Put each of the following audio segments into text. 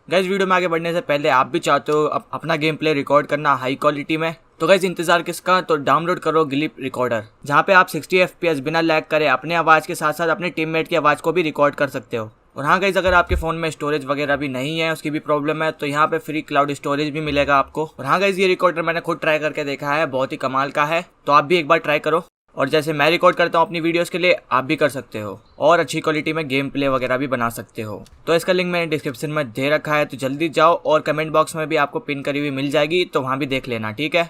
Guys video में आगे बढ़ने से पहले आप भी चाहते हो अपना गेम प्ले रिकॉर्ड करना हाई क्वालिटी में, तो गाइस इंतजार किसका, तो डाउनलोड करो ग्लिप रिकॉर्डर, जहाँ पे आप 60 FPS बिना लैग करे अपने आवाज़ के साथ साथ अपने टीममेट की आवाज़ को भी रिकॉर्ड कर सकते हो। और हाँ गाइस, अगर आपके फ़ोन में स्टोरेज वगैरह भी नहीं है, उसकी भी प्रॉब्लम है, तो यहाँ पे फ्री क्लाउड स्टोरेज भी मिलेगा आपको। और हाँ गाइस, ये रिकॉर्डर मैंने खुद ट्राई करके देखा है, बहुत ही कमाल का है, तो आप भी एक बार ट्राई करो। और जैसे मैं रिकॉर्ड करता हूँ अपनी वीडियोस के लिए, आप भी कर सकते हो और अच्छी क्वालिटी में गेम प्ले वगैरह भी बना सकते हो। तो इसका लिंक मैंने डिस्क्रिप्शन में दे रखा है, तो जल्दी जाओ, और कमेंट बॉक्स में भी आपको पिन करी हुई मिल जाएगी, तो वहाँ भी देख लेना, ठीक है।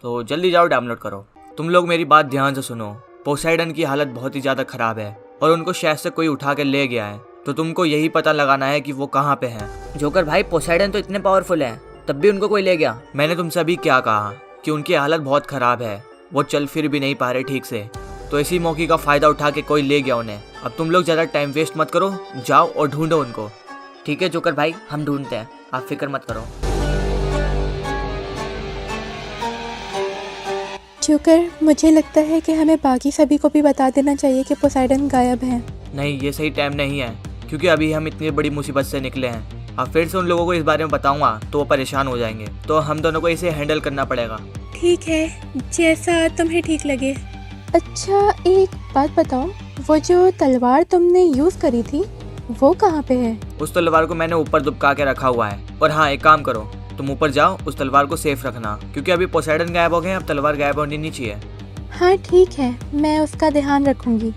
तो जल्दी जाओ, डाउनलोड करो। तुम लोग मेरी बात ध्यान से सुनो, पोसाइडन की हालत बहुत ही ज़्यादा ख़राब है और उनको शायद से कोई उठा के ले गया है, तो तुमको यही पता लगाना है कि वो कहाँ पे हैं। जोकर भाई, पोसाइडन तो इतने पावरफुल हैं, तब भी उनको कोई ले गया। मैंने तुमसे अभी क्या कहा कि उनकी हालत बहुत ख़राब है, वो चल फिर भी नहीं पा रहे ठीक से, तो इसी मौके का फ़ायदा उठा के कोई ले गया उन्हें। अब तुम लोग ज़्यादा टाइम वेस्ट मत करो, जाओ और ढूंढो उनको। ठीक है जोकर भाई, हम ढूंढते हैं, आप फिक्र मत करो। जोकर, मुझे लगता है कि हमें बाकी सभी को भी बता देना चाहिए कि पोसाइडन गायब है। नहीं, ये सही टाइम नहीं है, क्योंकि अभी हम इतनी बड़ी मुसीबत से निकले हैं। अब फिर से उन लोगों को इस बारे में बताऊंगा तो वो परेशान हो जाएंगे, तो हम दोनों को इसे हैंडल करना पड़ेगा। ठीक है, जैसा तुम्हें ठीक लगे। अच्छा, एक बात बताओ, वो जो तलवार तुमने यूज़ करी थी वो कहाँ पे है? उस तलवार को मैंने ऊपर दुबका के रखा हुआ है। और हाँ, एक काम करो, तुम ऊपर जाओ, उस तलवार को सेफ रखना, क्योंकि अभी पोसाइडन गायब हो गए, अब तलवार गायब होनी नहीं चाहिए। हाँ ठीक है, मैं उसका ध्यान रखूंगी।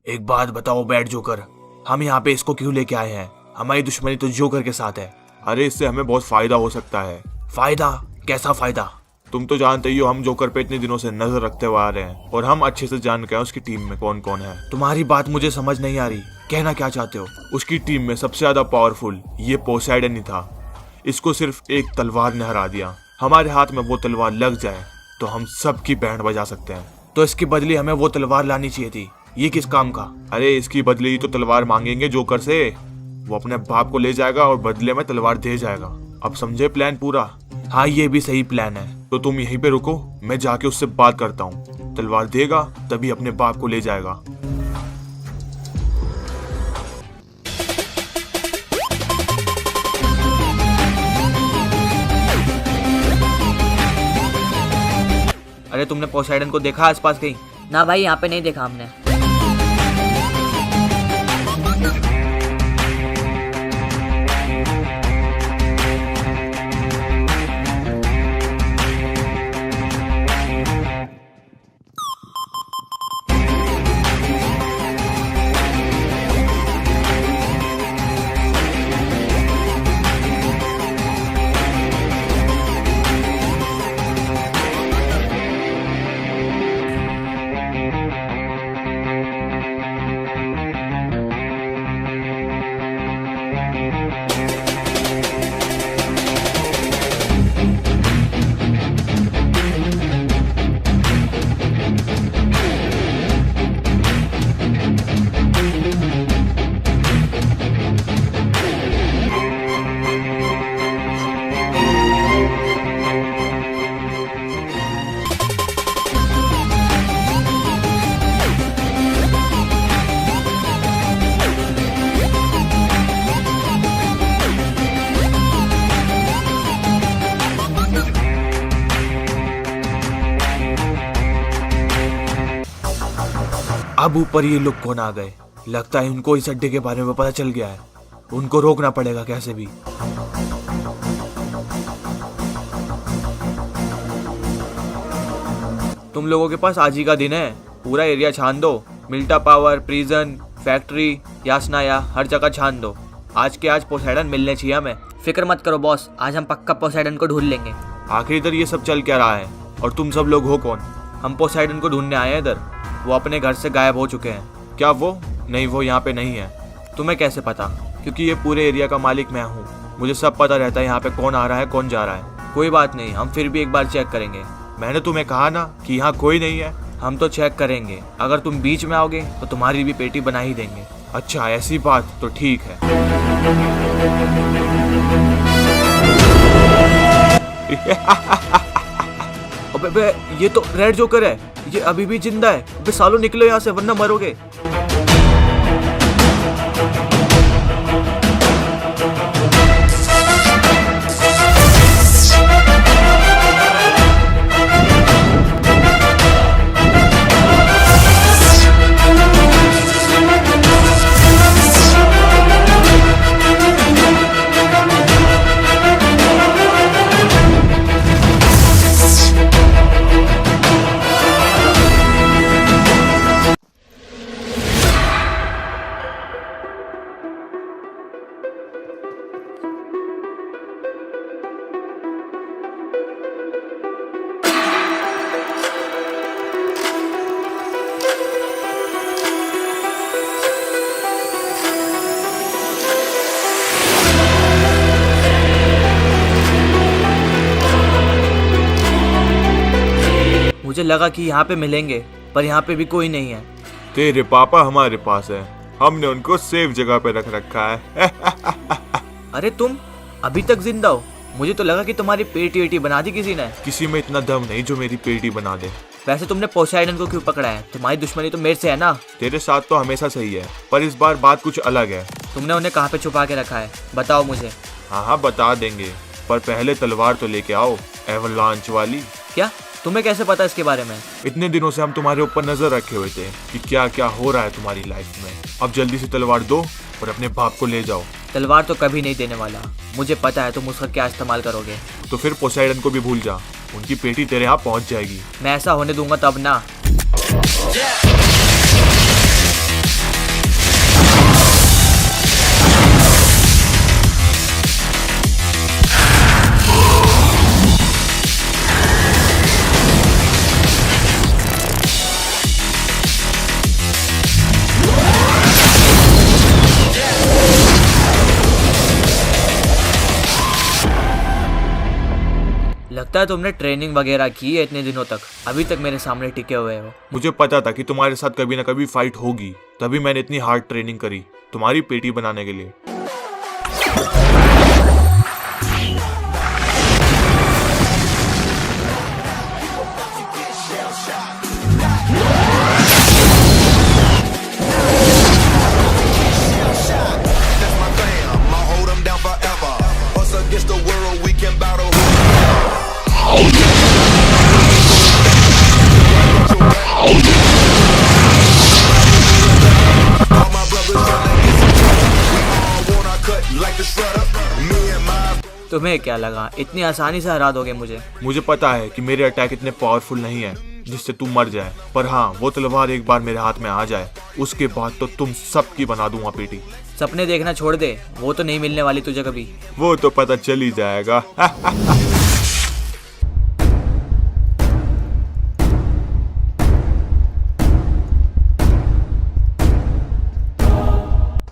एक बात बताओ बैड जोकर, हम यहाँ पे इसको क्यों लेके आए हैं? हमारी दुश्मनी तो जोकर के साथ है। अरे इससे हमें बहुत फायदा हो सकता है। फायदा? कैसा फायदा? तुम तो जानते ही हो, हम जोकर पे इतने दिनों से नजर रखते हुए आ रहे हैं और हम अच्छे से जान गए उसकी टीम में कौन कौन है। तुम्हारी बात मुझे समझ नहीं आ रही, कहना क्या चाहते हो? उसकी टीम में सबसे ज्यादा पावरफुल ये पोसाइडन ही था। इसको सिर्फ एक तलवार ने हरा दिया। हमारे हाथ में वो तलवार लग जाए तो हम सबकी बैंड बजा सकते हैं। तो इसके बदले हमें वो तलवार लानी चाहिए थी। ये किस काम का? अरे इसकी बदले ही तो तलवार मांगेंगे जोकर से। वो अपने बाप को ले जाएगा और बदले में तलवार दे जाएगा। अब समझे प्लान पूरा? हाँ, ये भी सही प्लान है। तो तुम यहीं पे रुको, मैं जाके उससे बात करता हूँ। तलवार देगा तभी अपने बाप को ले जाएगा। अरे तुमने पोसाइडन को देखा आसपास कहीं? ना भाई, यहाँ पे नहीं देखा हमने। अब ऊपर ये लोग कौन आ गए? लगता है उनको इस अड्डे के बारे में पता चल गया है। उनको रोकना पड़ेगा कैसे भी। तुम लोगों के पास आज ही का दिन है, पूरा एरिया छान दो। मिल्टा पावर, प्रिजन, फैक्ट्री, यासनाया, हर जगह छान दो। आज के आज पोसाइडन मिलने चाहिए हमें। फिक्र मत करो बॉस, आज हम पक्का पोसाइडन को ढूंढ लेंगे। आखिर इधर ये सब चल क्या रहा है और तुम सब लोग हो कौन? हम पोसाइडन को ढूंढने आए हैं इधर। वो अपने घर से गायब हो चुके हैं। क्या वो? नहीं, वो यहाँ पे नहीं है। तुम्हें कैसे पता? क्योंकि ये पूरे एरिया का मालिक मैं हूँ, मुझे सब पता रहता है यहाँ पे कौन आ रहा है कौन जा रहा है। कोई बात नहीं, हम फिर भी एक बार चेक करेंगे। मैंने तुम्हें कहा ना कि यहाँ कोई नहीं है। हम तो चेक करेंगे, अगर तुम बीच में आओगे तो तुम्हारी भी पेटी बना ही देंगे। अच्छा, ऐसी बात तो ठीक है। अबे बे, ये तो रेड जोकर है, ये अभी भी जिंदा है। अबे सालों निकलो यहाँ से वरना मरोगे। मुझे लगा कि यहाँ पे मिलेंगे, पर यहाँ पे भी कोई नहीं है। तेरे पापा हमारे पास है, हमने उनको सेफ जगह पे रख रखा है। अरे तुम अभी तक जिंदा हो? मुझे तो लगा कि तुम्हारी पेटी वेटी बना दी किसी ने। किसी में इतना दम नहीं जो मेरी पेटी बना दे। वैसे तुमने पोसाइडन को क्यों पकड़ा है? तुम्हारी दुश्मनी तो मेरे से है ना। तेरे साथ तो हमेशा सही है, पर इस बार बात कुछ अलग है। तुमने उन्हें कहाँ पे छुपा के रखा है, बताओ मुझे। हाँ बता देंगे, पर पहले तलवार तो लेके आओ, एवलांच वाली। क्या? तुम्हें कैसे पता इसके बारे में? इतने दिनों से हम तुम्हारे ऊपर नजर रखे हुए थे कि क्या क्या हो रहा है तुम्हारी लाइफ में। अब जल्दी से तलवार दो और अपने बाप को ले जाओ। तलवार तो कभी नहीं देने वाला, मुझे पता है तुम उसका क्या इस्तेमाल करोगे। तो फिर पोसाइडन को भी भूल जा, उनकी पेटी तेरे यहाँ पहुँच जाएगी। मैं ऐसा होने दूंगा तब ना। लगता है तुमने ट्रेनिंग वगैरह की है इतने दिनों तक, अभी तक मेरे सामने टिके हुए हो। मुझे पता था कि तुम्हारे साथ कभी ना कभी फाइट होगी, तभी मैंने इतनी हार्ड ट्रेनिंग करी तुम्हारी पेटी बनाने के लिए। तुम्हें क्या लगा इतनी आसानी से हरा दोगे मुझे? मुझे पता है कि मेरे अटैक इतने पावरफुल नहीं है जिससे तुम मर जाए, पर हाँ वो तलवार एक बार मेरे हाथ में आ जाए उसके बाद तो तुम सबकी बना दूंगा पेटी। सपने देखना छोड़ दे, वो तो नहीं मिलने वाली तुझे कभी। वो तो पता चल ही जाएगा।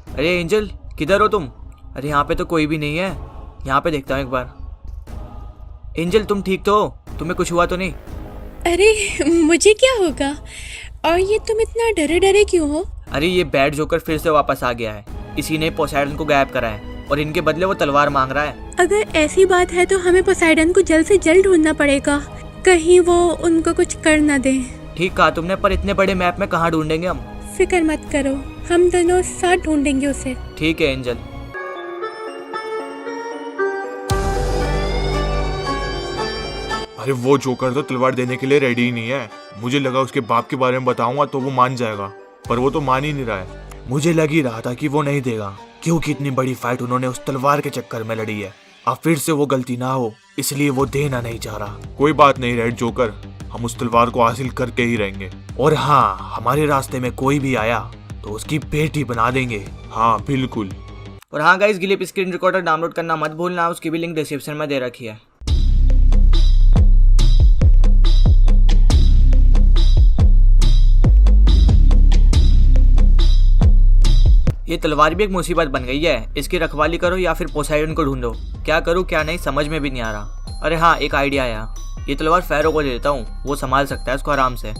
अरे एंजल किधर हो तुम? अरे यहाँ पे तो कोई भी नहीं है, यहाँ पे देखता हूँ एक बार। एंजल तुम ठीक तो हो? तुम्हें कुछ हुआ तो नहीं? अरे मुझे क्या होगा, और ये तुम इतना डरे डरे क्यों हो? अरे ये बैड जोकर फिर से वापस आ गया है, इसी ने पोसाइडन को गायब करा है और इनके बदले वो तलवार मांग रहा है। अगर ऐसी बात है तो हमें पोसाइडन को जल्द से जल्द ढूंढना पड़ेगा, कहीं वो उनको कुछ कर ना दे। ठीक कहा तुमने, पर इतने बड़े मैप में कहाँ ढूंढेंगे हम? फिक्र मत करो, हम दोनों साथ ढूंढेंगे उसे। ठीक है एंजल। अरे वो जोकर तो तलवार देने के लिए रेडी ही नहीं है। मुझे लगा उसके बाप के बारे में बताऊंगा तो वो मान जाएगा, पर वो तो मान ही नहीं रहा है। मुझे लग ही रहा था कि वो नहीं देगा, क्योंकि इतनी बड़ी फाइट उन्होंने उस तलवार के चक्कर में लड़ी है। अब फिर से वो गलती ना हो, इसलिए वो देना नहीं चाह रहा। कोई बात नहीं रेड जोकर, हम उस तलवार को हासिल करके ही रहेंगे। और हाँ, हमारे रास्ते में कोई भी आया तो उसकी पेटी बना देंगे। हाँ बिल्कुल। और हाँ गाइस, गिलिप स्क्रीन रिकॉर्डर डाउनलोड करना मत भूलना, उसकी भी लिंक डिस्क्रिप्शन में दे रखी है। ये तलवार भी एक मुसीबत बन गई है, इसकी रखवाली करो या फिर पोसाइडन को ढूंढो। क्या करूँ क्या नहीं समझ में भी नहीं आ रहा। अरे हाँ, एक आइडिया आया, ये तलवार फैरो को दे देता हूँ, वो संभाल सकता है इसको आराम से।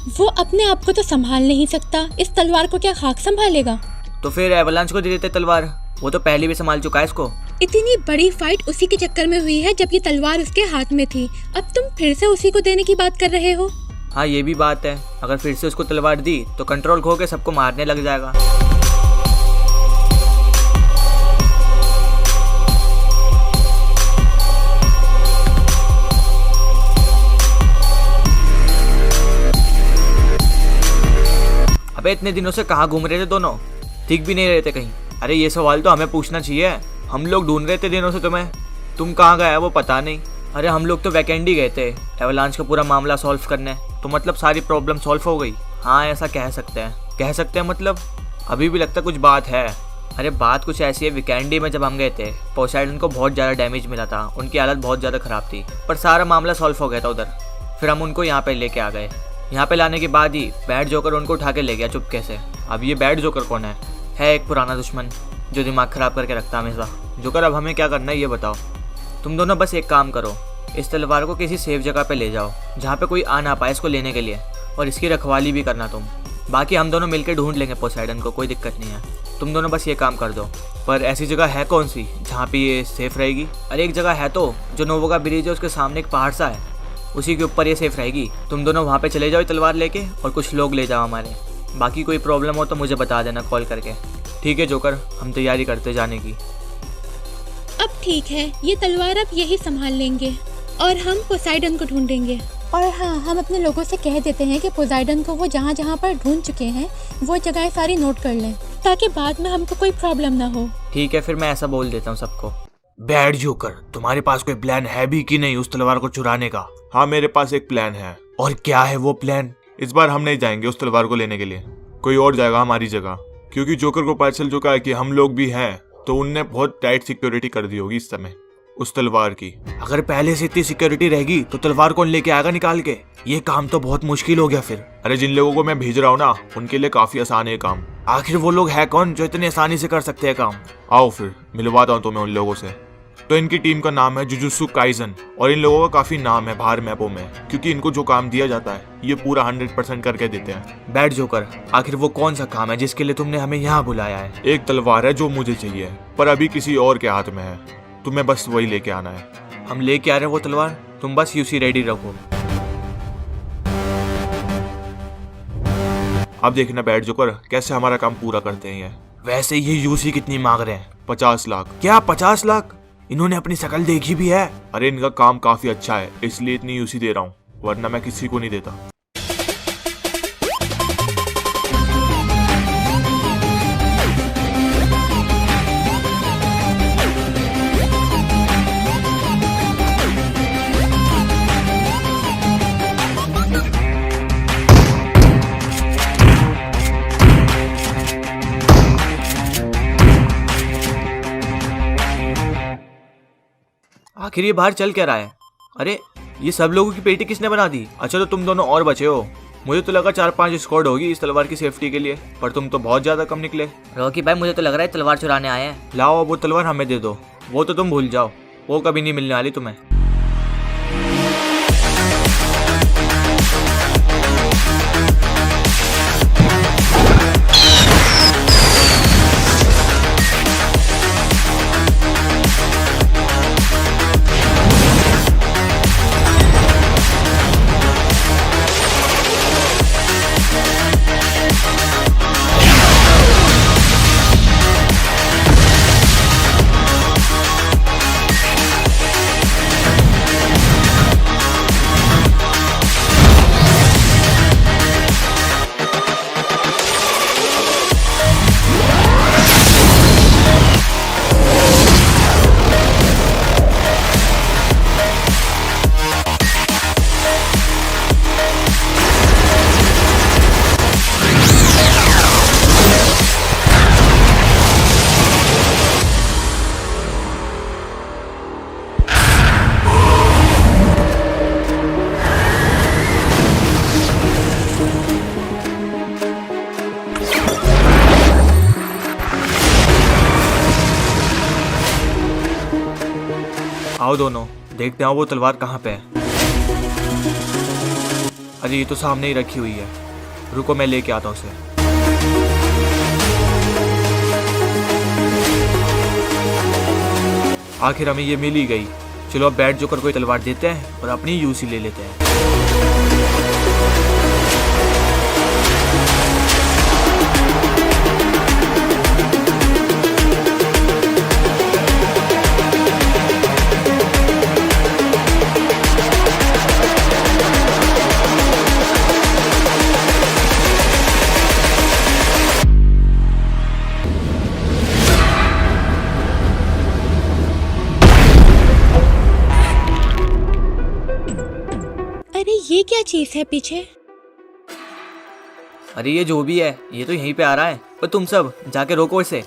वो अपने आप को तो संभाल नहीं सकता, इस तलवार को क्या खाक संभालेगा? तो फिर एवलांच को दे देते तलवार, वो तो पहले भी संभाल चुका है इसको। इतनी बड़ी फाइट उसी के चक्कर में हुई है जब ये तलवार उसके हाथ में थी। अब तुम फिर से उसी को देने की बात कर रहे हो। हाँ ये भी बात है, अगर फिर से उसको तलवार दी तो कंट्रोल खो के सबको मारने लग जाएगा। अबे इतने दिनों से कहाँ घूम रहे थे दोनों, दिख भी नहीं रहे थे कहीं। अरे ये सवाल तो हमें पूछना चाहिए, हम लोग ढूंढ रहे थे दिनों से तुम्हें, तुम कहाँ गए वो पता नहीं। अरे हम लोग तो वीकेंड ही गए थे एवलांच का पूरा मामला सॉल्व करने, तो मतलब सारी प्रॉब्लम सॉल्व हो गई। हाँ ऐसा कह सकते हैं मतलब अभी भी लगता कुछ बात है। अरे बात कुछ ऐसी है, वीकेंड में जब हम गए थे पोसाइडन को बहुत ज़्यादा डैमेज मिला था, उनकी हालत बहुत ज़्यादा ख़राब थी, पर सारा मामला सॉल्व हो गया था उधर। फिर हम उनको यहाँ पे लेके आ गए, यहाँ पे लाने के बाद ही बैड जोकर उनको उठा के ले गया चुपके से। अब ये बैड जोकर कौन है एक पुराना दुश्मन जो दिमाग ख़राब करके रखता हमेशा। जोकर अब हमें क्या करना है ये बताओ। तुम दोनों बस एक काम करो, इस तलवार को किसी सेफ जगह पे ले जाओ जहाँ पे कोई आ ना पाए इसको लेने के लिए, और इसकी रखवाली भी करना तुम। बाकी हम दोनों मिलकर ढूंढ लेंगे पोसाइडन को, कोई दिक्कत नहीं है। तुम दोनों बस ये काम कर दो। पर ऐसी जगह है कौन सी जहाँ पे ये सेफ रहेगी? अरे एक जगह है तो, जो नोवो का ब्रिज है उसके सामने एक पहाड़ सा है, उसी के ऊपर ये सेफ रहेगी। तुम दोनों वहाँ पे चले जाओ तलवार लेके, और कुछ लोग ले जाओ हमारे। बाकी कोई प्रॉब्लम हो तो मुझे बता देना कॉल करके। ठीक है जोकर, हम तैयारी करते जाने की। अब ठीक है, ये तलवार अब यही संभाल लेंगे और हम पोसाइडन को ढूंढेंगे। और हाँ, हम अपने लोगों से कह देते हैं कि पोसाइडन को वो जहाँ जहाँ पर ढूंढ चुके हैं वो जगह सारी नोट कर लें, ताकि बाद में हमको कोई प्रॉब्लम ना हो। ठीक है, फिर मैं ऐसा बोल देता हूँ सबको। बैड जोकर, तुम्हारे पास कोई प्लान है भी कि नहीं उस तलवार को चुराने का? हाँ मेरे पास एक प्लान है। और क्या है वो प्लान? इस बार हम नहीं जाएंगे उस तलवार को लेने के लिए, कोई और जाएगा हमारी जगह, क्योंकि जोकर को पता चल चुका है कि हम लोग भी हैं, तो उनने बहुत टाइट सिक्योरिटी कर दी होगी इस समय उस तलवार की। अगर पहले से इतनी सिक्योरिटी रहेगी तो तलवार कौन लेके आएगा निकाल के? ये काम तो बहुत मुश्किल हो गया फिर। अरे जिन लोगों को मैं भेज रहा हूँ ना, उनके लिए काफी आसान है काम। आखिर वो लोग है कौन जो इतनी आसानी से कर सकते हैं काम? आओ फिर मिलवाता हूँ तुम्हें उन लोगों से। तो इनकी टीम का नाम है जुजुत्सु काइजन, और इन लोगों का काफी नाम है बाहर मैपों में, क्योंकि इनको जो काम दिया जाता है ये पूरा 100% करके देते हैं। बैड जोकर, आखिर वो कौन सा काम है जिसके लिए तुमने हमें यहाँ बुलाया है? एक तलवार है जो मुझे चाहिए, पर अभी किसी और के हाथ में है, तुम्हें बस वही लेके आना है। हम लेके आ रहे हैं वो तलवार, तुम बस यूसी रेडी रखो। अब देखना बैड जोकर कैसे हमारा काम पूरा करते हैं ये। वैसे ये यूसी कितनी मांग रहे हैं? 50 लाख। क्या 50 लाख? इन्होंने अपनी शक्ल देखी भी है? अरे इनका काम काफी अच्छा है इसलिए इतनी यूसी दे रहा हूँ, वरना मैं किसी को नहीं देता। आखिर ये बाहर चल क्या रहा है? अरे ये सब लोगों की पेटी किसने बना दी? अच्छा तो तुम दोनों और बचे हो, मुझे तो लगा 4-5 स्क्वाड होगी इस तलवार की सेफ्टी के लिए, पर तुम तो बहुत ज्यादा कम निकले। रॉकी भाई मुझे तो लग रहा है तलवार चुराने आए हैं। लाओ वो तलवार हमें दे दो, वो तो तुम भूल जाओ, वो कभी नहीं मिलने वाली तुम्हें। आओ दोनों देखते हैं वो तलवार कहाँ पे है। अरे ये तो सामने ही रखी हुई है, रुको मैं लेके आता हूँ उसे। आखिर हमें ये मिल ही गई। चलो अब बैड जोकर कोई तलवार देते हैं और अपनी यूसी ले लेते हैं। अरे ये क्या चीज है पीछे? अरे ये जो भी है ये तो यहीं पे आ रहा है। पर तुम सब जाके रोको इसे।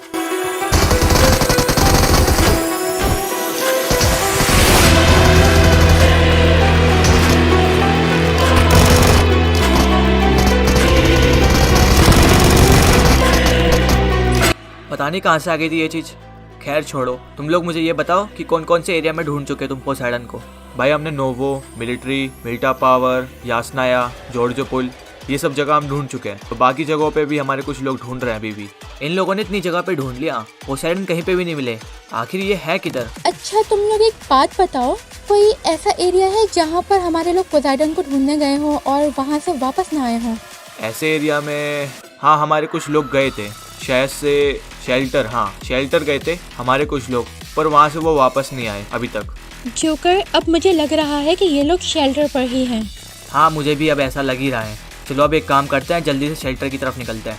पता नहीं कहाँ से आ गई थी ये चीज। खैर छोड़ो, तुम लोग मुझे ये बताओ कि कौन कौन से एरिया में ढूंढ चुके तुम पोसाइडन को। भाई हमने नोवो, मिलिट्री, मिल्टा पावर, यासनाया, जॉर्जोपुल, ये सब जगह हम ढूंढ चुके हैं। तो बाकी जगहों पे भी हमारे कुछ लोग ढूंढ रहे हैं अभी भी। इन लोगों ने इतनी जगह पे ढूंढ लिया, पोसाइडन कहीं पे भी नहीं मिले। आखिर ये है किधर? अच्छा तुम लोग एक बात बताओ, कोई ऐसा एरिया है जहाँ पर हमारे लोग पोसाइडन को ढूंढने गए हों और वहाँ से वापस ना आए हों? ऐसे एरिया में हाँ हमारे कुछ लोग गए थे, शायद से शेल्टर। हाँ शेल्टर गए थे हमारे कुछ लोग, पर वहाँ से वो वापस नहीं आए अभी तक। जोकर, अब मुझे लग रहा है कि ये लोग शेल्टर पर ही हैं। हाँ मुझे भी अब ऐसा लग ही रहा है। चलो अब एक काम करते हैं, जल्दी से शेल्टर की तरफ निकलते हैं।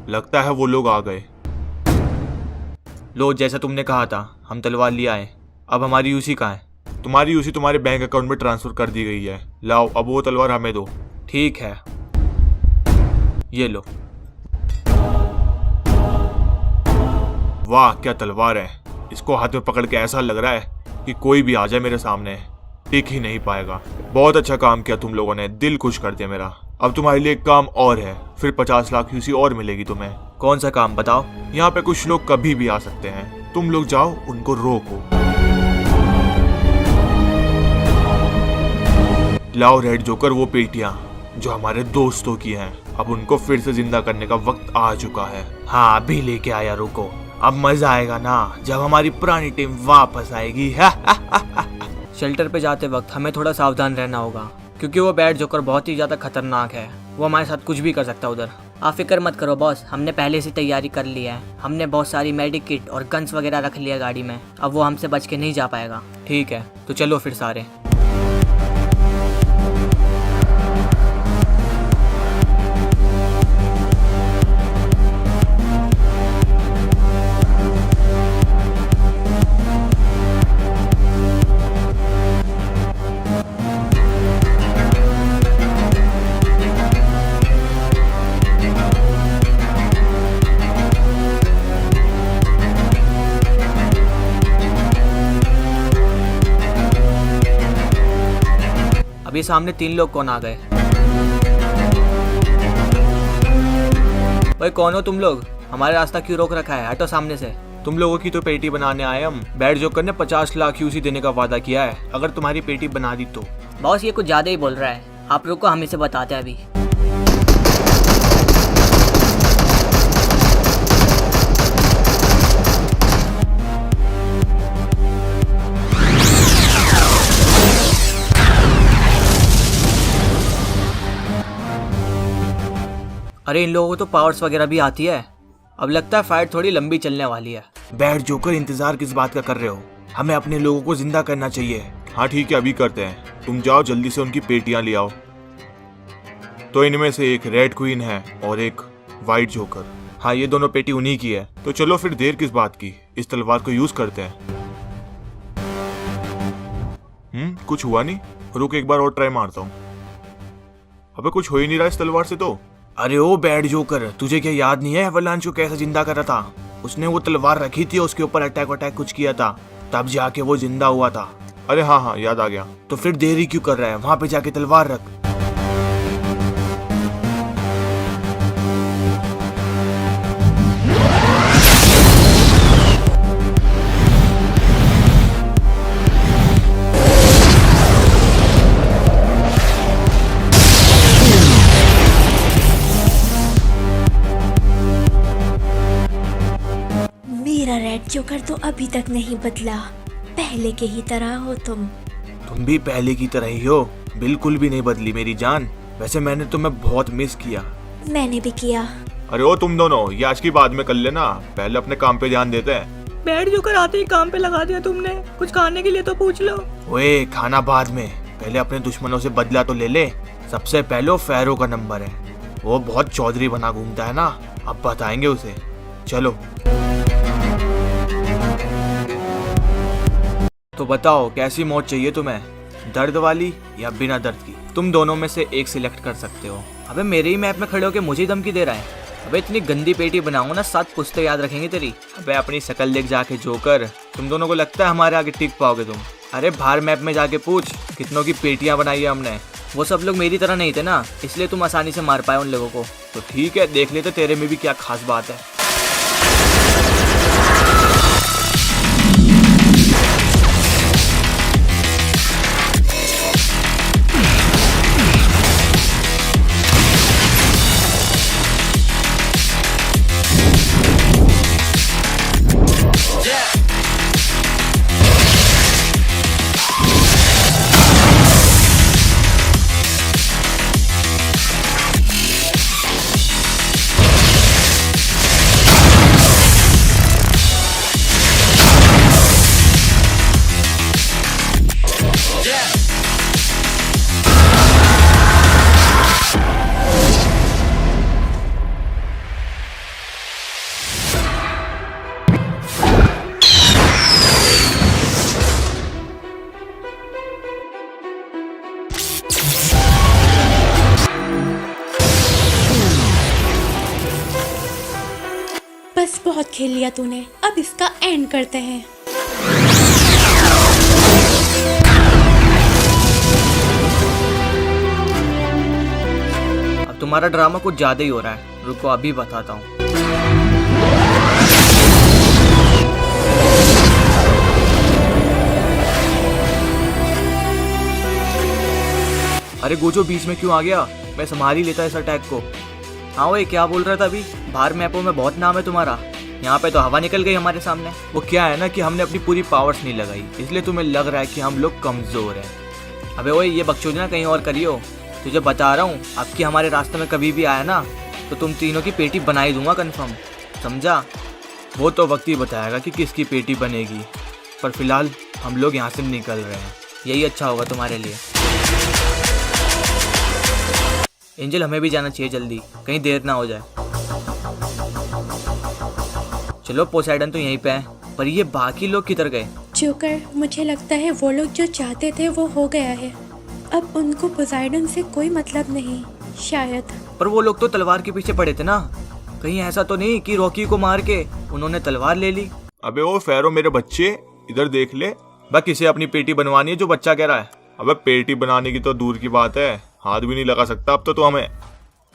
लगता है वो लोग आ गए। लो जैसा तुमने कहा था हम तलवार ले आए। अब हमारी यूसी कहाँ है? तुम्हारी यूसी तुम्हारे बैंक अकाउंट में ट्रांसफर कर दी गई है। लाओ अब वो तलवार हमें दो। ठीक है ये लो। वाह क्या तलवार है। इसको हाथ में पकड़ के ऐसा लग रहा है कि कोई भी आ जाए मेरे सामने टिक ही नहीं पाएगा। बहुत अच्छा काम किया तुम लोगों ने, दिल खुश कर दिया मेरा। अब तुम्हारे लिए एक काम और है, फिर 50 लाख यूसी और मिलेगी तुम्हें। कौन सा काम बताओ? यहाँ पे कुछ लोग कभी भी आ सकते हैं, तुम लोग जाओ उनको रोको। लाओ रेड जोकर वो पेटियां जो हमारे दोस्तों की हैं, अब उनको फिर से जिंदा करने का वक्त आ चुका है। हाँ अभी लेके आया, रुको। अब मजा आएगा ना जब हमारी पुरानी टीम वापस आएगी। शेल्टर पे जाते वक्त हमें थोड़ा सावधान रहना होगा, क्योंकि वो बैड जोकर बहुत ही ज्यादा खतरनाक है। वो हमारे साथ कुछ भी कर सकता है उधर। आप फिक्र मत करो बॉस, हमने पहले से तैयारी कर ली है। हमने बहुत सारी मेडिक किट और गन्स वगैरह रख लिया गाड़ी में। अब वो हमसे बच के नहीं जा पाएगा। ठीक है तो चलो फिर सारे। अभी सामने 3 लोग कौन आ गए? भाई कौन हो तुम लोग? हमारे रास्ता क्यों रोक रखा है? हटो सामने से। तुम लोगों की तो पेटी बनाने आए हम। बैड जोकर ने 50 लाख यूसी देने का वादा किया है अगर तुम्हारी पेटी बना दी तो। बॉस ये कुछ ज़्यादा ही बोल रहा है, आप रुको हम इसे बताते हैं अभी। अरे इन लोगों को तो पावर्स वगैरह भी आती है। अब लगता है फाइट थोड़ी लंबी चलने वाली है। बैड जोकर इंतजार किस बात का कर रहे हो? हमें अपने लोगों को जिंदा करना चाहिए। हाँ ठीक है अभी करते हैं, तुम जाओ जल्दी से उनकी पेटियां ले आओ। तो इनमें से एक रेड क्वीन है और एक वाइट जोकर। हाँ ये दोनों पेटी उन्हीं की है। तो चलो फिर देर किस बात की, इस तलवार को यूज करते हैं। कुछ हुआ नहीं, रुक एक बार और ट्राई मारता हूँ। अबे कुछ हो ही नहीं रहा इस तलवार से तो। अरे ओ बैड जोकर, तुझे क्या याद नहीं है एवलांच को कैसे जिंदा करा था? उसने वो तलवार रखी थी, उसके ऊपर अटैक कुछ किया था, तब जाके वो जिंदा हुआ था। अरे हाँ हाँ याद आ गया। तो फिर देरी क्यों कर रहा है? वहां पे जाके तलवार रख। मेरा रेड जोकर तो अभी तक नहीं बदला, पहले के ही तरह हो तुम। तुम भी पहले की तरह ही हो, बिल्कुल भी नहीं बदली मेरी जान। वैसे मैंने तुम्हें बहुत मिस किया। मैंने भी किया। अरे ओ तुम दोनों, ये आज की बाद में कर लेना, पहले अपने काम पे ध्यान देते हैं। बैठ जोकर, आते ही काम पे लगा दिया तुमने। कुछ खाने के लिए तो पूछ लो। ओए खाना बाद में, पहले अपने दुश्मनों से बदला तो ले ले। सबसे पहले फैरो का नंबर है, वो बहुत चौधरी बना घूमता है ना, अब बताएंगे उसे। चलो। तो बताओ कैसी मौत चाहिए तुम्हें, दर्द वाली या बिना दर्द की? तुम दोनों में से एक सिलेक्ट कर सकते हो। अबे मेरे ही मैप में खड़े होके मुझे ही धमकी दे रहा है। अबे इतनी गंदी पेटी बनाऊंगा ना, 7 पुश्ते याद रखेंगे तेरी। अबे अपनी शक्ल देख जाके जोकर, तुम दोनों को लगता है हमारे आगे टिक पाओगे तुम? अरे बाहर मैप में जाके पूछ कितनों की पेटियां बनाई है हमने। वो सब लोग मेरी तरह नहीं थे ना, इसलिए तुम आसानी से मार पाए उन लोगों को। तो ठीक है, देख लेते तेरे में भी क्या खास बात है। बस बहुत खेल लिया तूने, अब इसका एंड करते हैं। अब तुम्हारा ड्रामा कुछ ज्यादा ही हो रहा है, रुको अभी बताता हूँ। अरे गोजो बीच में क्यों आ गया? मैं संभाल ही लेता इस अटैक को। हाँ वही क्या बोल रहा था अभी? बाहर मैपों में बहुत नाम है तुम्हारा, यहाँ पे तो हवा निकल गई हमारे सामने। वो क्या है ना कि हमने अपनी पूरी पावर्स नहीं लगाई, इसलिए तुम्हें लग रहा है कि हम लोग कमजोर हैं। अबे वही ये बकचोदी ना कहीं और करियो, तुझे बता रहा हूँ, अब की हमारे रास्ते में कभी भी आया ना तो तुम तीनों की पेटी बना ही दूंगा कन्फर्म, समझा? वो तो वक्त ही बताएगा कि किसकी पेटी बनेगी, पर फिलहाल हम लोग यहाँ से निकल रहे हैं, यही अच्छा होगा तुम्हारे लिए। एंजल हमें भी जाना चाहिए जल्दी, कहीं देर ना हो जाए। चलो पोसाइडन तो यहीं पे है, पर ये बाकी लोग किधर गए? जोकर, मुझे लगता है वो लोग जो चाहते थे वो हो गया है, अब उनको पोसाइडन से कोई मतलब नहीं शायद। पर वो लोग तो तलवार के पीछे पड़े थे ना, कहीं ऐसा तो नहीं कि रॉकी को मार के उन्होंने तलवार ले ली? अबे ओ फैरो मेरे बच्चे, इधर देख ले। बस किसे अपनी पेटी बनवानी है जो बच्चा कह रहा है? अबे पेटी बनाने की तो दूर की बात है, हाथ भी नहीं लगा सकता अब तो हमें।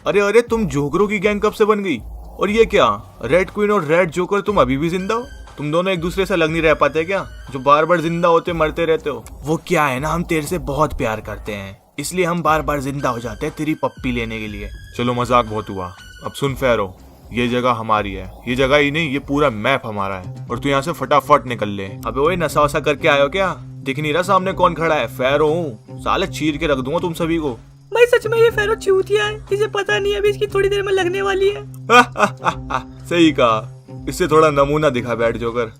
अरे अरे तुम जोकरों की गैंग कब से बन गई? और ये क्या रेड क्वीन और रेड जोकर, तुम अभी भी जिंदा हो? तुम दोनों एक दूसरे से अलग नहीं रह पाते क्या, जो बार बार जिंदा होते मरते रहते हो? वो क्या है ना, हम तेरे से बहुत प्यार करते हैं, इसलिए हम बार बार जिंदा हो जाते हैं तेरी पप्पी लेने के लिए। चलो मजाक बहुत हुआ, अब सुन फैरो, ये जगह हमारी है, ये जगह ही नहीं ये पूरा मैप हमारा है, और तू यहाँ से फटाफट निकल ले। अबे वही नशा वसा करके आयो क्या? दिख नहीं रहा सामने कौन खड़ा है? फैरो हूँ, साले चीर के रख दूंगा तुम सभी को। भाई सच में ये फैरो चूतिया है, इसे पता नहीं अभी इसकी थोड़ी देर में लगने वाली है। सही कहा, इससे थोड़ा नमूना दिखा बैठ जोकर।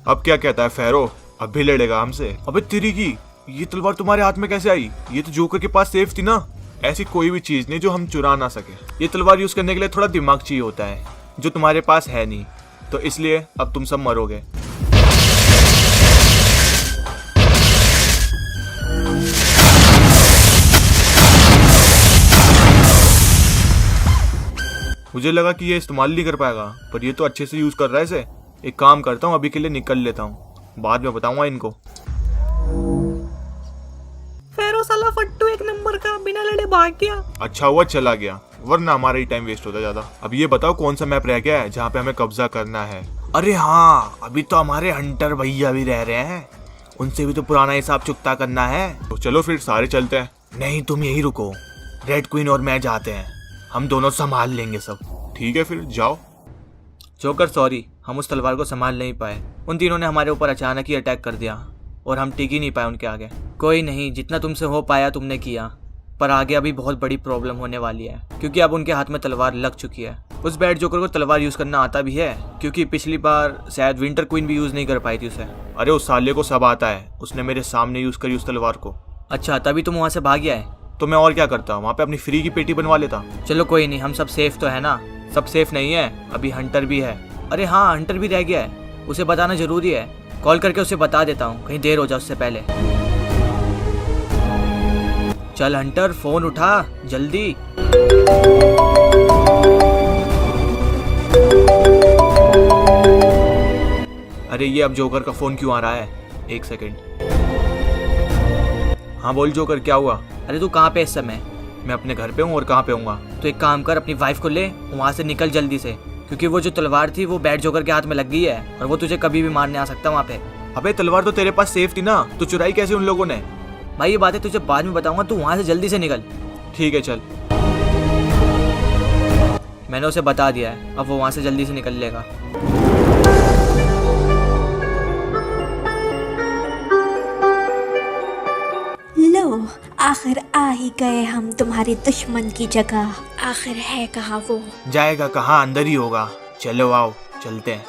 अब क्या कहता है फैरो, अब भी लड़ेगा हमसे? अबे तेरी की, ये तलवार तुम्हारे हाथ में कैसे आई? ये तो जोकर के पास सेफ थी ना। ऐसी कोई भी चीज नहीं जो हम चुरा ना सके। ये तलवार यूज करने के लिए थोड़ा दिमाग चाहिए होता है, जो तुम्हारे पास है नहीं, तो इसलिए अब तुम सब मरोगे। मुझे लगा कि ये इस्तेमाल नहीं कर पाएगा, पर ये तो अच्छे से यूज कर रहा है इसे। एक काम करता हूँ, अभी के लिए निकल लेता हूँ, बाद में बताऊंगा इनको। फैरो साला फट्टू एक नंबर का, बिना लड़े भाग गया। अच्छा हुआ चला गया, वरना हमारा ही टाइम वेस्ट होता ज्यादा। अब ये बताओ कौन सा मैप रह गया है जहाँ पे हमें कब्जा करना है? अरे हाँ, अभी तो हमारे हंटर भैया भी रह रहे हैं, उनसे भी तो पुराना हिसाब चुकता करना है। तो चलो फिर सारे चलते हैं। नहीं तुम यही रुको, रेड क्वीन और मैं जाते हैं, हम दोनों संभाल लेंगे सब। ठीक है फिर जाओ। जोकर सॉरी, हम उस तलवार को संभाल नहीं पाए। उन तीनों ने हमारे ऊपर अचानक ही अटैक कर दिया और हम टिक ही नहीं पाए उनके आगे। कोई नहीं, जितना तुमसे हो पाया तुमने किया, पर आगे अभी बहुत बड़ी प्रॉब्लम होने वाली है क्योंकि अब उनके हाथ में तलवार लग चुकी है। उस बैड जोकर को तलवार यूज़ करना आता भी है क्योंकि पिछली बार शायद विंटर क्वीन भी यूज़ नहीं कर पाई थी उसे। अरे उस साले को सब आता है, उसने मेरे सामने यूज़ करी उस तलवार को। अच्छा, तभी तुम वहाँ से भाग गया है। तो मैं और क्या करता, वहाँ पे अपनी फ्री की पेटी बनवा लेता। चलो कोई नहीं, हम सब सेफ तो है ना। सब सेफ नहीं है, अभी हंटर भी है। अरे हाँ, हंटर भी रह गया है, उसे बताना जरूरी है। कॉल करके उसे बता देता हूँ, कहीं देर हो जाए उससे पहले। चल हंटर, फोन उठा जल्दी। अरे ये अब जोकर का फोन क्यों आ रहा है? एक सेकंड। हाँ बोल जोकर, क्या हुआ? अरे तू कहाँ पे इस समय? मैं अपने घर पे हूँ, और कहाँ पे हूँगा? तो एक काम कर, अपनी वाइफ को ले वहाँ से निकल जल्दी से, क्योंकि वो जो तलवार थी वो बैड जोकर के हाथ में लग गई है और वो तुझे कभी भी मारने आ सकता वहाँ पे। अबे तलवार तो तेरे पास सेफ थी ना, तो चुराई कैसे उन लोगों ने? भाई ये बातें तुझे बाद में बताऊंगा, तू वहाँ से जल्दी से निकल। ठीक है चल। मैंने उसे बता दिया है, अब वो वहाँ से जल्दी से निकल लेगा। लो, आखिर आ ही गए हम तुम्हारे दुश्मन की जगह। आखिर है कहाँ वो? जाएगा कहाँ, अंदर ही होगा। चलो आओ चलते हैं।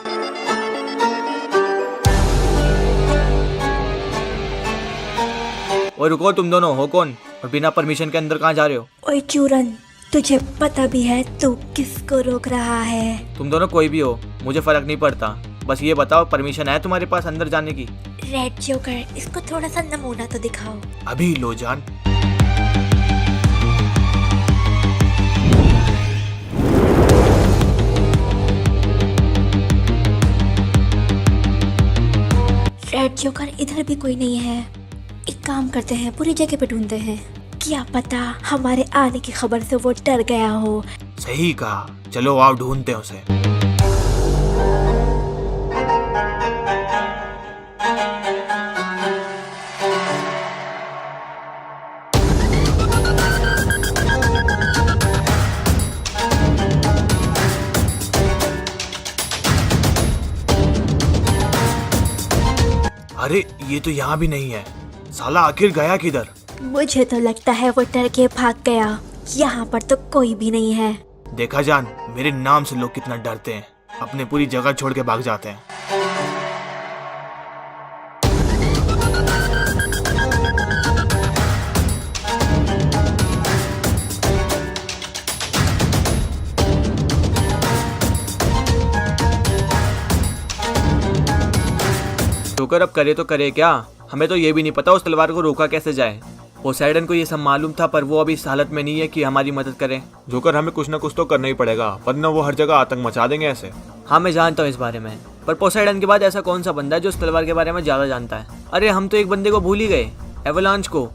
और रुको, तुम दोनों हो कौन और बिना परमिशन के अंदर कहाँ जा रहे हो? ओए चूरन, तुझे पता भी है तू किसको रोक रहा है? तुम दोनों कोई भी हो, मुझे फर्क नहीं पड़ता। बस ये बताओ, परमिशन है तुम्हारे पास अंदर जाने की? रेड जोकर, इसको थोड़ा सा नमूना तो दिखाओ। अभी लो जान। रेड जोकर, इधर भी कोई नहीं है। एक काम करते हैं, पूरी जगह पे ढूंढते हैं, क्या पता हमारे आने की खबर से वो डर गया हो। सही कहा, चलो आओ ढूंढते हैं उसे। अरे ये तो यहाँ भी नहीं है, साला आखिर गया किधर? मुझे तो लगता है वो डर के भाग गया। यहाँ पर तो कोई भी नहीं है। देखा जान, मेरे नाम से लोग कितना डरते हैं, अपने पूरी जगह छोड़ के भाग जाते हैं। जोकर अब करे तो करे क्या? हमें तो ये भी नहीं पता उस तलवार को रोका कैसे जाए। पोसाइडन को ये सब मालूम था, पर वो अभी इस हालत में नहीं है कि हमारी मदद करे। जोकर, हमें कुछ ना कुछ तो करना ही पड़ेगा, वरना वो हर जगह आतंक मचा देंगे ऐसे। हाँ मैं जानता हूँ इस बारे में, पर पोसाइडन के बाद ऐसा कौन सा बंदा है जो इस तलवार के बारे में ज़्यादा जानता है? अरे हम तो एक बंदे को भूल ही गए, एवलांच को।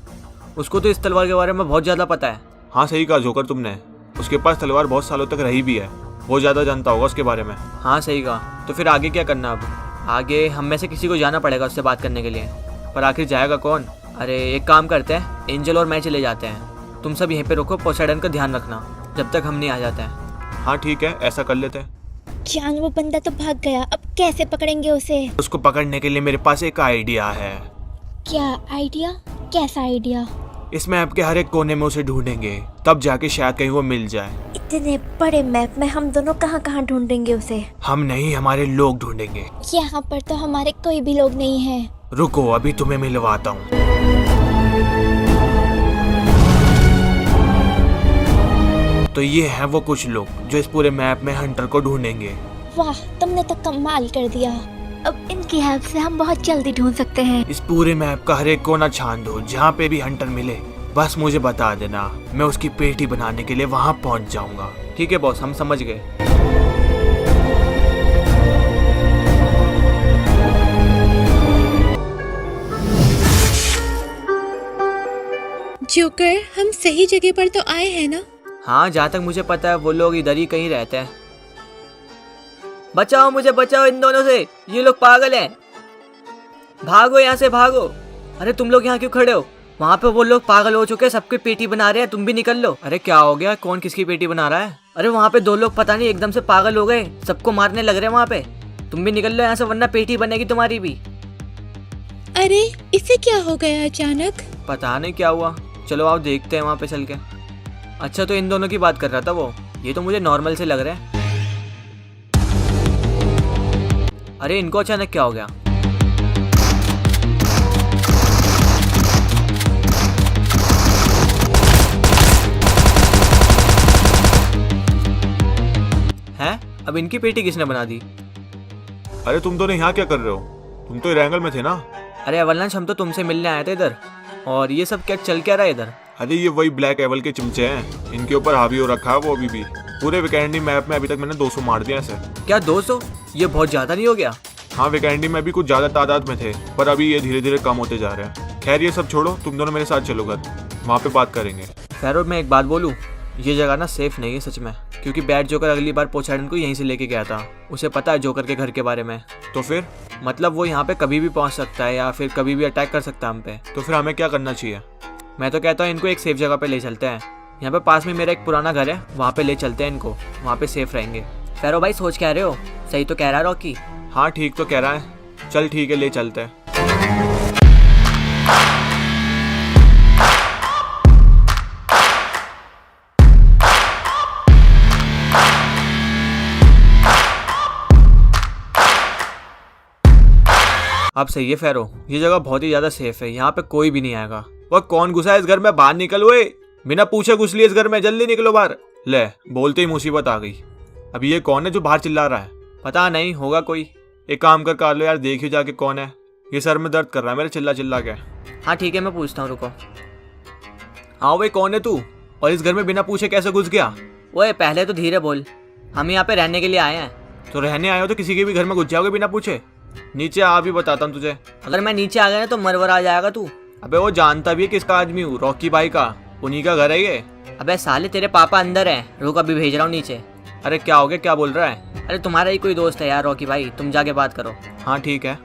उसको तो इस तलवार के बारे में बहुत ज़्यादा पता है। हाँ सही कहा जोकर तुमने, उसके पास तलवार बहुत सालों तक रही भी है, वो ज़्यादा जानता होगा उसके बारे में। हाँ सही कहा। तो फिर आगे क्या करना? अब आगे हम में से किसी को जाना पड़ेगा उससे बात करने के लिए, पर आखिर जाएगा कौन? अरे एक काम करते हैं, एंजल और मैं चले जाते हैं, तुम सब यहीं पे रुको, पोसाइडन का ध्यान रखना जब तक हम नहीं आ जाते हैं। हाँ ठीक है, ऐसा कर लेते हैं। जान, वो बंदा तो भाग गया, अब कैसे पकड़ेंगे उसे? उसको पकड़ने के लिए मेरे पास एक आइडिया है। क्या आइडिया? कैसा आइडिया? इस मैप के हर एक कोने में उसे ढूंढेंगे, तब जाके शायद कहीं वो मिल जाए। इतने बड़े मैप में हम दोनों कहाँ कहाँ ढूंढेंगे उसे? हम नहीं, हमारे लोग ढूंढेंगे। यहाँ पर तो हमारे कोई भी लोग नहीं है। रुको, अभी तुम्हें मिलवाता हूँ। तो ये हैं वो कुछ लोग जो इस पूरे मैप में हंटर को ढूंढेंगे। वाह, तुमने तो कमाल कर दिया। अब इनकी हेल्प से हम बहुत जल्दी ढूंढ सकते हैं। इस पूरे मैप का हर एक कोना छान दो, जहाँ पे भी हंटर मिले बस मुझे बता देना, मैं उसकी पेटी बनाने के लिए वहाँ पहुँच जाऊंगा। ठीक है बॉस, हम समझ गए। जोकर, हम सही जगह पर तो आए हैं ना? हाँ जहाँ तक मुझे पता है वो लोग इधर ही कहीं रहते हैं। बचाओ मुझे, बचाओ इन दोनों से, ये लोग पागल हैं। भागो यहाँ से, भागो। अरे तुम लोग यहाँ क्यों खड़े हो? वहाँ पे वो लोग पागल हो चुके हैं, सबकी पेटी बना रहे हैं, तुम भी निकल लो। अरे क्या हो गया, कौन किसकी पेटी बना रहा है? अरे वहाँ पे दो लोग पता नहीं एकदम से पागल हो गए, सबको मारने लग रहे हैं वहाँ पे। तुम भी निकल लो यहाँ से वरना पेटी बनेगी तुम्हारी भी। अरे इसे क्या हो गया अचानक? पता नहीं क्या हुआ, चलो आओ देखते हैं वहाँ पे चल के। अच्छा तो इन दोनों की बात कर रहा था वो, ये तो मुझे नॉर्मल से लग रहा है। अरे इनको अचानक क्या हो गया? हैं? अब इनकी पेटी किसने बना दी? अरे तुम दोनों यहाँ क्या कर रहे हो? तुम तो रैंगल में थे ना। अरे अवलंश हम तो तुमसे मिलने आए थे इधर, और ये सब क्या चल क्या रहा है इधर? अरे ये वही ब्लैक एवल के चिमचे हैं, इनके ऊपर हावी हो रखा है वो अभी भी। पूरे विकेंडी मैप में अभी तक मैंने 200 मार दिया ऐसे। क्या 200? ये बहुत ज़्यादा नहीं हो गया? हाँ विकेंडी में भी कुछ ज्यादा तादाद में थे, पर अभी ये धीरे धीरे कम होते जा रहे हैं। खैर ये सब छोड़ो, तुम दोनों मेरे साथ चलो घर, वहाँ पे बात करेंगे। फैरो मैं एक बात बोलूँ, ये जगह ना सेफ नहीं है सच में, क्योंकि बैड जोकर अगली बार पोसाइडन को यहीं से लेके गया था। उसे पता है जोकर के घर के बारे में। तो फिर? मतलब वो यहाँ पे कभी भी पहुँच सकता है या फिर कभी भी अटैक कर सकता है हम पे। तो फिर हमें क्या करना चाहिए? मैं तो कहता हूँ इनको एक सेफ जगह पे ले चलते हैं। यहाँ पे पास में मेरा एक पुराना घर है, वहाँ पे ले चलते हैं इनको, वहाँ पे सेफ रहेंगे। फेरो भाई सोच क्या रहे हो? सही तो कह रहा है रॉकी। हाँ ठीक तो कह रहा है, चल ठीक है ले चलते हैं। अब सही है फैरो, ये जगह बहुत ही ज़्यादा सेफ है, यहाँ पे कोई भी नहीं आएगा। वह कौन घुसा है इस घर में? बाहर निकल, ओए बिना पूछे घुस लिए इस घर में, जल्दी निकलो बाहर। ले बोलते ही मुसीबत आ गई। अब ये कौन है जो बाहर चिल्ला रहा है? पता नहीं, होगा कोई। एक काम कर लो यार, देखियो जाके कौन है। ये सर में दर्द कर रहा है मेरे चिल्ला चिल्ला के। हाँ ठीक है मैं पूछता हूँ, रुको। हाँ भाई कौन है तू, और इस घर में बिना पूछे कैसे घुस गया? ओए पहले तो धीरे बोल, हम यहाँ पे रहने के लिए आए हैं। तो रहने आए हो तो किसी के भी घर में घुस जाओगे बिना पूछे? नीचे आ, भी बताता हूँ तुझे। अगर मैं नीचे आ गया ना तो मरवर आ जाएगा तू। अबे वो जानता भी है किसका आदमी हूँ, रॉकी भाई का, उन्हीं का घर है ये। अबे साले तेरे पापा अंदर है, रुक अभी भेज रहा हूँ नीचे। अरे क्या हो गया, क्या बोल रहा है? अरे तुम्हारा ही कोई दोस्त है यार रॉकी भाई, तुम जाके बात करो। हाँ ठीक है।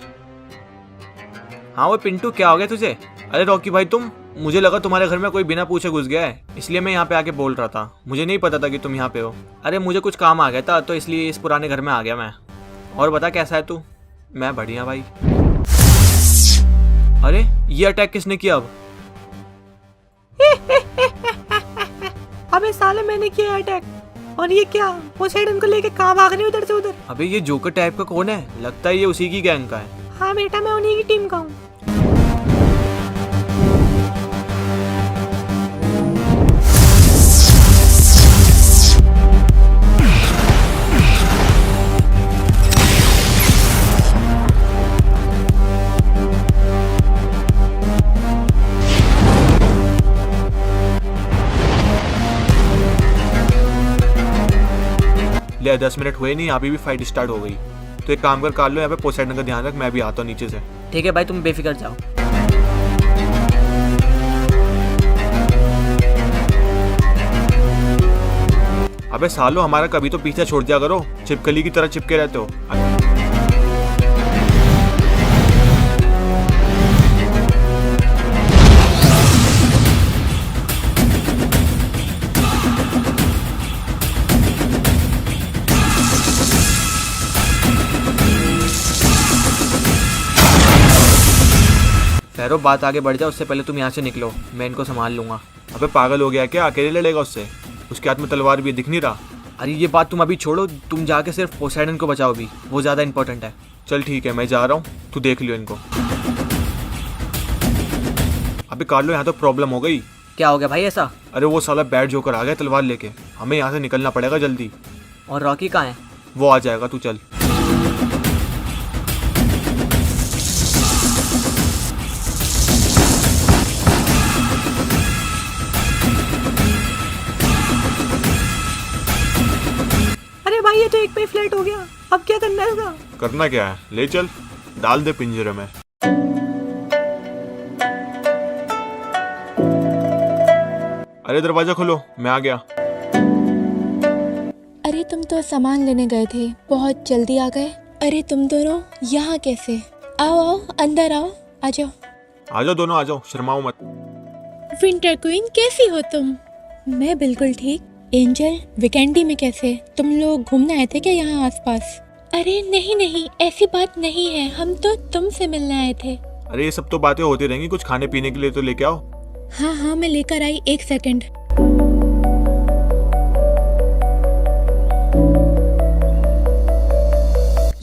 हाँ वो पिंटू क्या हो गया तुझे? अरे रॉकी भाई तुम, मुझे लगा तुम्हारे घर में कोई बिना पूछे घुस गया है, इसलिए मैं यहाँ पे आके बोल रहा था। मुझे नहीं पता था कि तुम यहाँ पे हो। अरे मुझे कुछ काम आ गया था तो इसलिए इस पुराने घर में आ गया मैं। और बता कैसा है तू? मैं बढ़िया भाई। अरे ये अटैक किसने किया अब? अबे साले मैंने किया अटैक, और ये क्या पोसेडन को लेके कहाँ भाग रहे हो उधर से उधर? अबे ये जोकर टाइप का कौन है? लगता है ये उसी की गैंग का है। हाँ बेटा मैं उन्हीं की टीम का हूँ। ले 10 मिनट हुए नहीं, अभी भी फाइट स्टार्ट हो गई। तो एक काम कर लो, यहाँ पे पोसेडन का ध्यान रख, मैं भी आता हूँ नीचे से। ठीक है भाई तुम बेफिक्र जाओ। अबे सालो हमारा कभी तो पीछा छोड़ दिया करो, छिपकली की तरह चिपके रहते हो। फैरो बात आगे बढ़ जाए उससे पहले तुम यहाँ से निकलो, मैं इनको संभाल लूंगा। अबे पागल हो गया क्या? अकेले लड़ेगा उससे? उसके हाथ में तलवार भी दिख नहीं रहा। अरे ये बात तुम अभी छोड़ो, तुम जाके सिर्फ पोसेडन को बचाओ अभी, वो ज़्यादा इंपॉर्टेंट है। चल ठीक है मैं जा रहा हूँ, तू देख लियो इनको। अबे कार्लो यहाँ तो प्रॉब्लम हो गई। क्या हो गया भाई ऐसा? अरे वो साला बैड जोकर आ गया तलवार लेके, हमें यहाँ से निकलना पड़ेगा जल्दी। और रॉकी कहाँ है? वो आ जाएगा, तू चल। अरे भाई ये तो एक पे फ्लैट हो गया, अब क्या करना है इसका? करना क्या है, ले चल, डाल दे पिंजरे में। अरे दरवाजा खोलो, मैं आ गया। अरे तुम तो सामान लेने गए थे, बहुत जल्दी आ गए। अरे तुम दोनों यहाँ कैसे? आओ आओ अंदर आओ, आ जाओ। आ जाओ दोनों, आ जाओ, शर्माओ मत। विंटर क्वीन कैसी हो तुम? मैं बिल्कुल ठीक। एंजल विकेंडी में कैसे? तुम लोग घूमने आए थे क्या यहाँ आसपास? अरे नहीं नहीं, ऐसी बात नहीं है, हम तो तुमसे मिलने आए थे। अरे ये सब तो बातें होती रहेंगी, कुछ खाने पीने के लिए तो लेके आओ। हाँ हाँ, मैं लेकर आई, 1 सेकंड।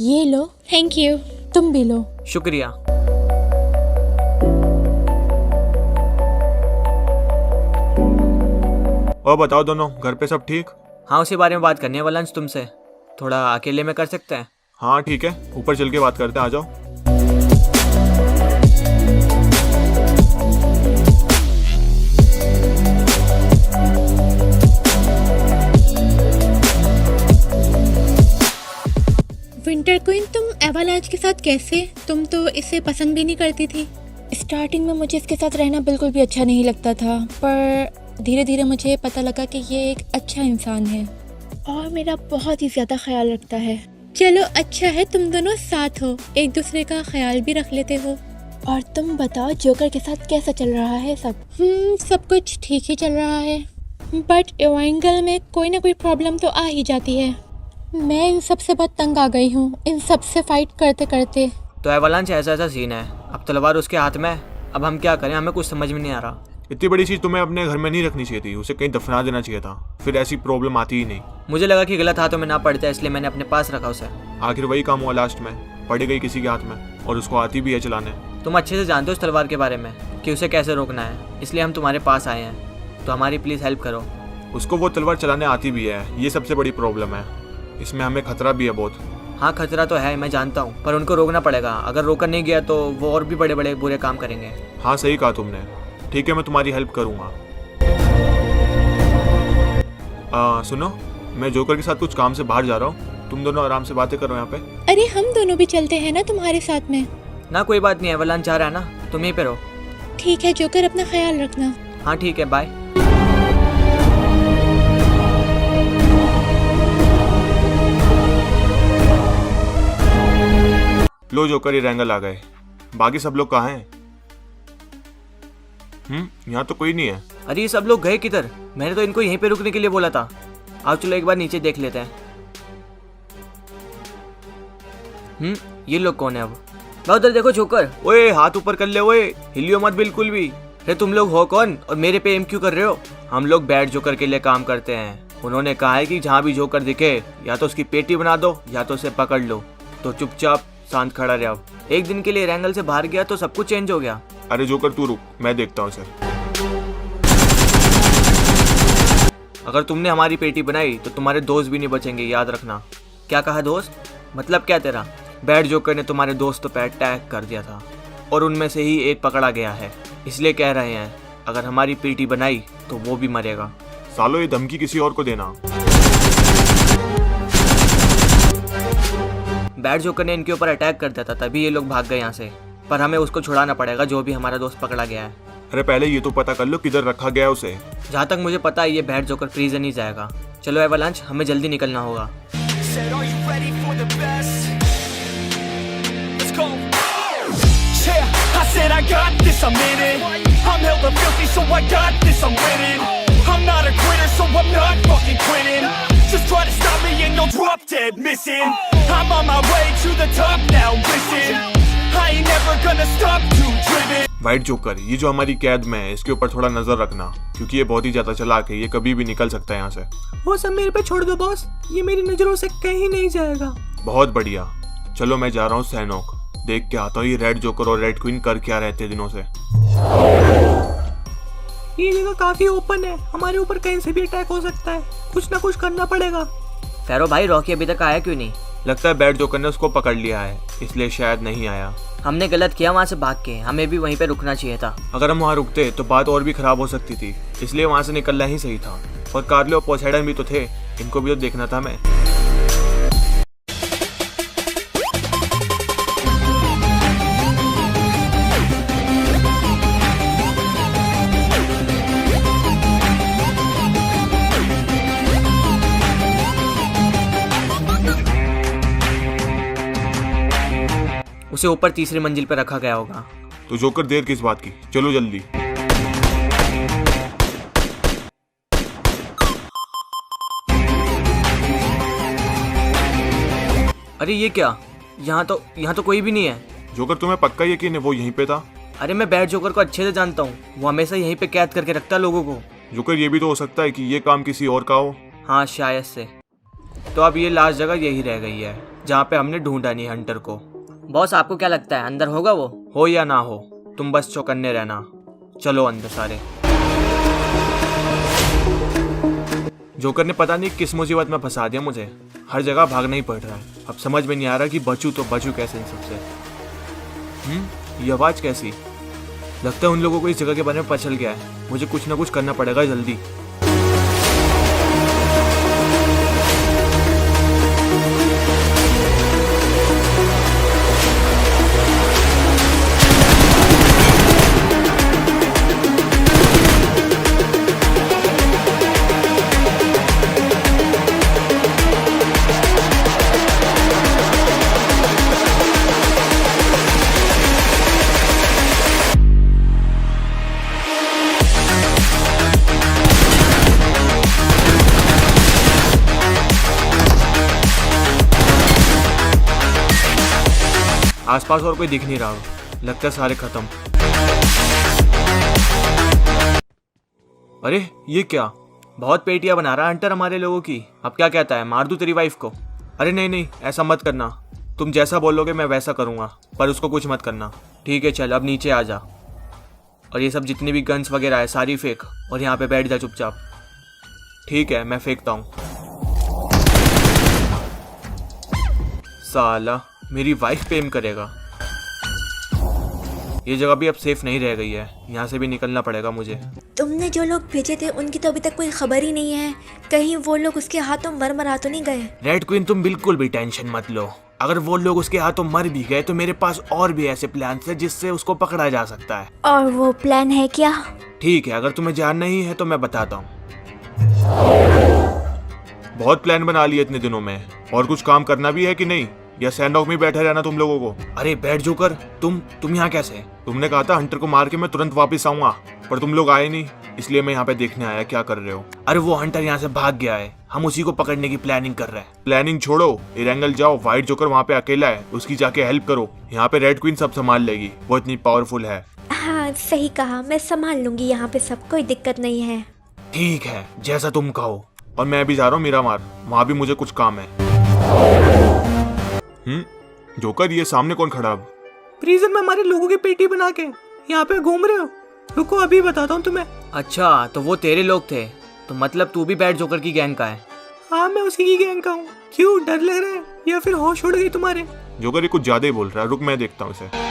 ये लो। Thank you. तुम भी लो। शुक्रिया। और बताओ दोनों, घर पे सब ठीक? हाँ, उसी बारे में बात करनी है वलंस तुमसे। थोड़ा अकेले में कर सकते हैं? हाँ ठीक है, ऊपर चल के बात करते हैं, आ जाओ। विंटर क्वीन, तुम एवालांच के साथ कैसे? तुम तो इसे पसंद भी नहीं करती थी। स्टार्टिंग में मुझे इसके साथ रहना बिल्कुल भी अच्छा नहीं लगता था, पर धीरे धीरे मुझे पता लगा कि ये एक अच्छा इंसान है और मेरा बहुत ही ज़्यादा ख्याल रखता है। चलो अच्छा है, तुम दोनों साथ हो, एक दूसरे का ख्याल भी रख लेते हो। और तुम बताओ, जोकर के साथ कैसा चल रहा है सब? सब कुछ ठीक ही चल रहा है, बट एवांगल में कोई ना कोई प्रॉब्लम तो आ ही जाती है। मैं इन सब से बहुत तंग आ गई हूँ, इन सब से फाइट करते करते। तो एवालांच ऐसा सीन है, अब तलवार उसके हाथ में है, अब हम क्या करें, हमें कुछ समझ में नहीं आ रहा। इतनी बड़ी चीज तुम्हें अपने घर में नहीं रखनी चाहिए थी, उसे कहीं दफना देना चाहिए था, फिर ऐसी प्रॉब्लम आती ही नहीं। मुझे लगा कि गलत हाथों में ना पड़ जाए, इसलिए मैंने अपने पास रखा उसे। आखिर वही काम हुआ लास्ट में, पड़ गई किसी के हाथ में, और उसको आती भी है चलाने। तुम अच्छे से जानते हो उस तलवार के बारे में कि उसे कैसे रोकना है, इसलिए हम तुम्हारे पास आए हैं, तो हमारी प्लीज़ हेल्प करो। उसको वो तलवार चलाने आती भी है, ये सबसे बड़ी प्रॉब्लम है, इसमें हमें खतरा भी है बहुत। हाँ खतरा तो है, मैं जानता हूँ, पर उनको रोकना पड़ेगा। अगर रोका नहीं गया तो वो और भी बड़े बड़े बुरे काम करेंगे। हाँ सही कहा तुमने, ठीक है मैं तुम्हारी हेल्प करूँगा। सुनो, मैं जोकर के साथ कुछ काम से बाहर जा रहा हूँ, तुम दोनों आराम से बातें करो यहाँ पे। अरे हम दोनों भी चलते हैं ना तुम्हारे साथ में। ना कोई बात नहीं है, एवालांच जा रहा है ना, तुम यहीं पे रहो। ठीक है जोकर, अपना ख्याल रखना। हाँ ठीक है, बाय। लो जोकर, ये रैंगल आ गए, बाकी सब लोग कहाँ हैं? यहाँ तो कोई नहीं है। अरे ये सब लोग गए किधर? मैंने तो इनको यहीं पे रुकने के लिए बोला था। आओ चलो एक बार नीचे देख लेते हैं। ये लोग कौन है अब? उधर देखो जोकर। ओए हाथ ऊपर कर ले, ओए हिलियो मत बिल्कुल भी। अरे तुम लोग हो कौन और मेरे पे एम क्यों कर रहे हो? हम लोग बैड जोकर के लिए काम करते हैं। उन्होंने कहा है कि जहाँ भी जोकर दिखे या तो उसकी पेटी बना दो या तो उसे पकड़ लो, तो चुपचाप शांत खड़ा रहो। एक दिन के लिए रैंगल से बाहर गया तो सब कुछ चेंज हो गया। अरे जोकर तू रुक, मैं देखता हूँ सर। अगर तुमने हमारी पेटी बनाई तो तुम्हारे दोस्त भी नहीं बचेंगे, याद रखना। क्या कहा दोस्त? मतलब क्या तेरा? बैड जोकर ने तुम्हारे दोस्तों पर अटैक कर दिया था और उनमें से ही एक पकड़ा गया है, इसलिए कह रहे हैं अगर हमारी पेटी बनाई तो वो भी मरेगा। सालो, ये धमकी किसी और को देना। बैड जोकर ने इनके ऊपर अटैक कर दिया था, तभी ये लोग भाग गए यहाँ से। पर हमें उसको छुड़ाना पड़ेगा, जो भी हमारा दोस्त पकड़ा गया है। अरे पहले ये तो पता कर लो किधर रखा गया उसे। जहाँ तक मुझे पता है ये बैड जोकर प्रिजन ही जाएगा। चलो एवालांच, हमें जल्दी निकलना होगा। Said, are you ready for the best? Let's go. Yeah, I said I got this, I'm in it. I'm hella filthy, so I got this, I'm winning. I'm not a quitter, so I'm not fucking quitting. Just try to stop me and you'll drop dead missing. I'm on my way to the top now, listen. I ain't never gonna stop, too driven. White joker, ये जो हमारी कैद में है इसके ऊपर थोड़ा नजर रखना, क्योंकि ये बहुत ही ज्यादा चालाक है, ये कभी भी निकल सकता है यहाँ से। वो सब मेरे पे छोड़ दो बॉस, ये मेरी नजरों से कहीं नहीं जाएगा। बहुत बढ़िया, चलो मैं जा रहा हूँ सैनोक, देख के आता हूँ ये रेड जोकर और रेड क्वीन कर क्या रहते दिनों से। ये जगह काफी ओपन है, हमारे ऊपर कहीं से भी अटैक हो सकता है, कुछ ना कुछ करना पड़ेगा। फेरो भाई, रॉकी अभी तक आया क्यों नहीं? लगता है बैड जोकर ने उसको पकड़ लिया है, इसलिए शायद नहीं आया। हमने गलत किया वहाँ से भाग के, हमें भी वहीं पे रुकना चाहिए था। अगर हम वहाँ रुकते तो बात और भी खराब हो सकती थी, इसलिए वहाँ से निकलना ही सही था। और कार्लो और पोसेडन भी तो थे, इनको भी तो देखना था हमें। उसे ऊपर तीसरी मंजिल पर रखा गया होगा। तो जोकर देर किस बात की, चलो जल्दी। अरे ये क्या, यहाँ तो कोई भी नहीं है। जोकर तुम्हें पक्का यकीन है वो यहीं पे था? अरे मैं बैड जोकर को अच्छे से जानता हूँ, वो हमेशा यहीं पे कैद करके रखता है लोगों को। जोकर ये भी तो हो सकता है कि ये काम किसी और का हो। हाँ शायद से। तो अब ये लास्ट जगह यही रह गई है जहाँ पे हमने ढूंढा नहीं हंटर को। बॉस आपको क्या लगता है अंदर होगा वो? हो या ना हो, तुम बस चौकन्ने रहना। चलो अंदर सारे। जोकर ने पता नहीं किस मुसीबत में फंसा दिया मुझे, हर जगह भागना ही पड़ रहा है। अब समझ में नहीं आ रहा कि बचूं तो बचूं कैसे इन सबसे। ये आवाज़ कैसी? लगता है उन लोगों को इस जगह के बारे में पता चल गया है। मुझे कुछ ना कुछ करना पड़ेगा जल्दी। आसपास और कोई दिख नहीं रहा, लगता है सारे खत्म। अरे ये क्या, बहुत पेटियां बना रहा है हंटर हमारे लोगों की। अब क्या कहता है, मार दूं तेरी वाइफ को? अरे नहीं नहीं, ऐसा मत करना। तुम जैसा बोलोगे मैं वैसा करूंगा, पर उसको कुछ मत करना। ठीक है चल, अब नीचे आ जा और ये सब जितनी भी गन्स वगैरह है सारी फेंक और यहाँ पे बैठ जा चुपचाप। ठीक है मैं फेंकता हूँ। साला मेरी वाइफ पे एम करेगा। ये जगह भी अब सेफ नहीं रह गई है, यहाँ से भी निकलना पड़ेगा मुझे। तुमने जो लोग भेजे थे उनकी तो अभी तक कोई खबर ही नहीं है। कहीं वो लोग उसके हाथों मर तो नहीं गए? रेड क्वीन तुम बिल्कुल भी टेंशन मत लो। अगर वो लोग उसके हाथों मर भी गए तो मेरे पास और भी ऐसे प्लान है जिससे उसको पकड़ा जा सकता है। और वो प्लान है क्या? ठीक है, अगर तुम्हें जानना ही है तो मैं बताता हूँ। बहुत प्लान बना लिए इतने दिनों में, और कुछ काम करना भी है कि नहीं, या सैंडॉग में बैठे रहना तुम लोगों को? अरे बैड जोकर, तुम यहाँ कैसे? तुमने कहा था हंटर को मार के मैं तुरंत वापस आऊंगा, पर तुम लोग आए नहीं, इसलिए मैं यहाँ पे देखने आया क्या कर रहे हो। अरे वो हंटर यहाँ से भाग गया है, हम उसी को पकड़ने की प्लानिंग कर रहे हैं। प्लानिंग छोड़ो, इरेंगल जाओ, व्हाइट जोकर वहाँ पे अकेला है, उसकी जाके हेल्प करो। यहाँ पे रेड क्वीन सब संभाल लेगी, वो इतनी पावरफुल है। हाँ सही कहा, मैं संभाल लूंगी यहाँ पे सब, कोई दिक्कत नहीं है। ठीक है जैसा तुम कहो। और मैं भी जा रहा हूँ मीरामार, वहाँ भी मुझे कुछ काम है। जोकर ये सामने कौन खड़ा? अब प्रिजन में हमारे लोगों की पेटी बना के यहाँ पे घूम रहे हो? रुको अभी बताता हूँ तुम्हें। अच्छा तो वो तेरे लोग थे, तो मतलब तू भी बैड जोकर की गैंग का है? हाँ मैं उसी की गैंग का हूँ। क्यों, डर लग रहा है या फिर होश उड़ गई तुम्हारे? जोकर ये कुछ ज्यादा ही बोल रहा है, रुक मैं देखता हूँ इसे।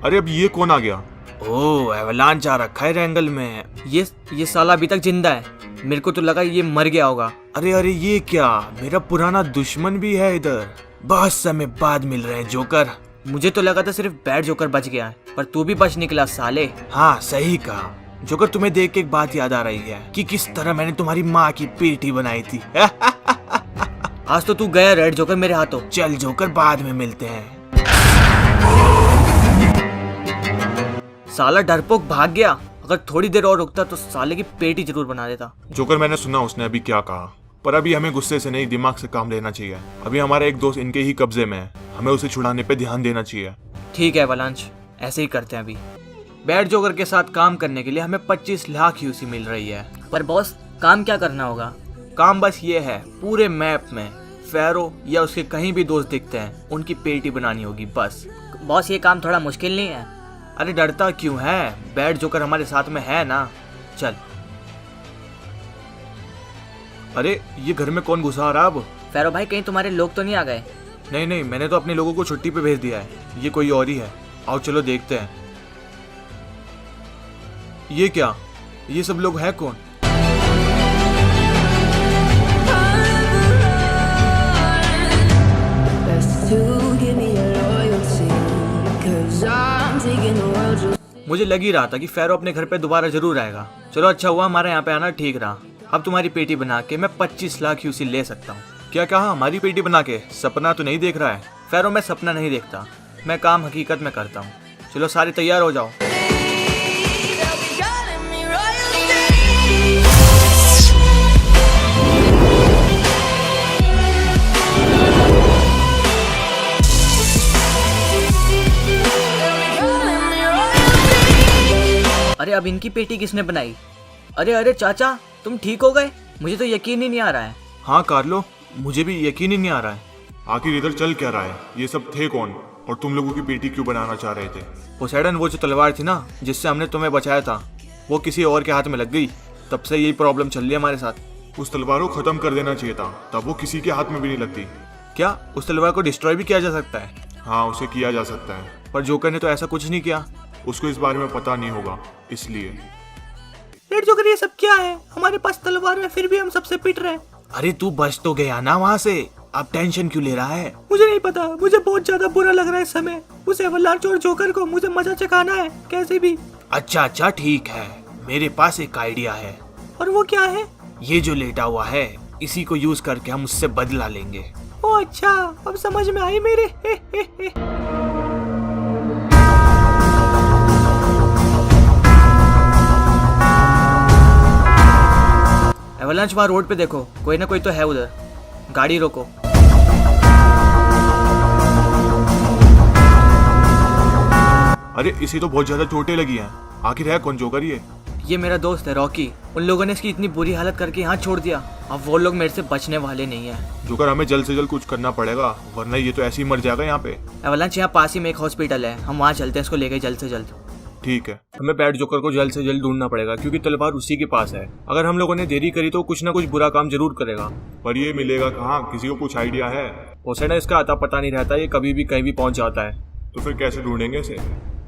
अरे अब ये कौन आ गया? ओह एवलांच आ रखा है एंगल में। ये साला अभी तक जिंदा है, मेरे को तो लगा ये मर गया होगा। अरे ये क्या, मेरा पुराना दुश्मन भी है इधर। बहुत समय बाद मिल रहे हैं जोकर। मुझे तो लगा था सिर्फ बैड जोकर बच गया है, पर तू भी बच निकला साले। हाँ सही कहा जोकर, तुम्हें देख के एक बात याद आ रही है कि किस तरह मैंने तुम्हारी माँ की पेटी बनाई थी। आज तो तू गया रेड जोकर मेरे हाथों। चल जोकर बाद में मिलते हैं। साला डरपोक भाग गया, अगर थोड़ी देर और रुकता तो साले की पेटी जरूर बना देता। जोकर मैंने सुना उसने अभी क्या कहा, पर अभी हमें गुस्से से नहीं दिमाग से काम लेना चाहिए। अभी हमारा एक दोस्त इनके ही कब्जे में है, हमें उसे छुड़ाने पे ध्यान देना चाहिए। ठीक है वलांच, ऐसे ही करते हैं। अभी बैड जोकर के साथ काम करने के लिए हमें 25 लाख यूसी मिल रही है। पर बॉस काम क्या करना होगा? काम बस ये है, पूरे मैप में फेरो या उसके कहीं भी दोस्त दिखते हैं उनकी पेटी बनानी होगी बस। बॉस ये काम थोड़ा मुश्किल नहीं है? अरे डरता क्यों है, बैड जोकर हमारे साथ में है ना। चल। अरे ये घर में कौन घुसा रहा अब? फेरो भाई कहीं तुम्हारे लोग तो नहीं आ गए? नहीं नहीं, मैंने तो अपने लोगों को छुट्टी पे भेज दिया है, ये कोई और ही है। आओ चलो देखते हैं। ये क्या, ये सब लोग हैं कौन? मुझे लग ही रहा था कि फेरो अपने घर पे दोबारा जरूर आएगा। चलो अच्छा हुआ हमारे यहाँ पे आना ठीक रहा। अब तुम्हारी पेटी बना के मैं 25 लाख यूसी ले सकता हूँ। क्या कहा? हमारी पेटी बना के? सपना तो नहीं देख रहा है फेरो, मैं सपना नहीं देखता, मैं काम हकीकत में करता हूँ। चलो सारे तैयार हो जाओ। अरे अब इनकी पेटी किसने बनाई? अरे अरे चाचा, तुम ठीक हो गए? मुझे तो यकीन ही नहीं आ रहा है। हाँ कार्लो, मुझे भी यकीन ही नहीं आ रहा है। आखिर इधर चल क्या रहा है? ये सब थे कौन और तुम लोगों की पेटी क्यों बनाना चाह रहे थे? पोसेडन, वो जो तलवार थी ना जिससे हमने तुम्हें बचाया था, वो किसी और के हाथ में लग गई। तब से यही प्रॉब्लम चल रही है हमारे साथ। उस तलवार को खत्म कर देना चाहिए था, तब वो किसी के हाथ में भी नहीं लगती। क्या उस तलवार को डिस्ट्रॉय भी किया जा सकता है? हाँ, उसे किया जा सकता है, पर जोकर ने तो ऐसा कुछ नहीं किया। उसको इस बारे में पता नहीं होगा, इसलिए। रेड जोकर, ये सब क्या है? हमारे पास तलवार है फिर भी हम सबसे पिट रहे हैं। अरे तू बच तो गया ना वहाँ से, अब टेंशन क्यों ले रहा है? मुझे नहीं पता, मुझे बहुत ज्यादा बुरा लग रहा है इस समय। उस एवलांच और जोकर को मुझे मजा चखाना है कैसे भी। अच्छा ठीक है, मेरे पास एक आइडिया है। और वो क्या है? ये जो लेटा हुआ है, इसी को यूज करके हम उससे बदला लेंगे। ओ अच्छा, अब समझ में आई मेरे। एवलांच, वहाँ रोड पे देखो, कोई ना कोई तो है उधर। गाड़ी रोको। अरे इसे तो बहुत ज्यादा चोटें लगी हैं। आखिर है कौन जोकर ये मेरा दोस्त है रॉकी। उन लोगों ने इसकी इतनी बुरी हालत करके यहाँ छोड़ दिया। अब वो लोग मेरे से बचने वाले नहीं है। जोकर, हमें जल्द से जल्द कुछ करना पड़ेगा, वरना ये तो ऐसे ही मर जाएगा यहाँ पे। एवलांच, यहाँ पास ही में एक हॉस्पिटल है, हम वहाँ चलते हैं इसको लेके जल्द से जल्द। ठीक है, हमें बैड जोकर को जल्द से जल्द ढूंढना पड़ेगा, क्योंकि तलवार उसी के पास है। अगर हम लोगों ने देरी करी तो कुछ ना कुछ बुरा काम जरूर करेगा, पर ये मिलेगा कहाँ? किसी को कुछ आइडिया है? पोसेडन, इसका आता पता नहीं रहता, ये कभी भी कहीं भी पहुंच जाता है। तो फिर कैसे ढूंढेंगे इसे?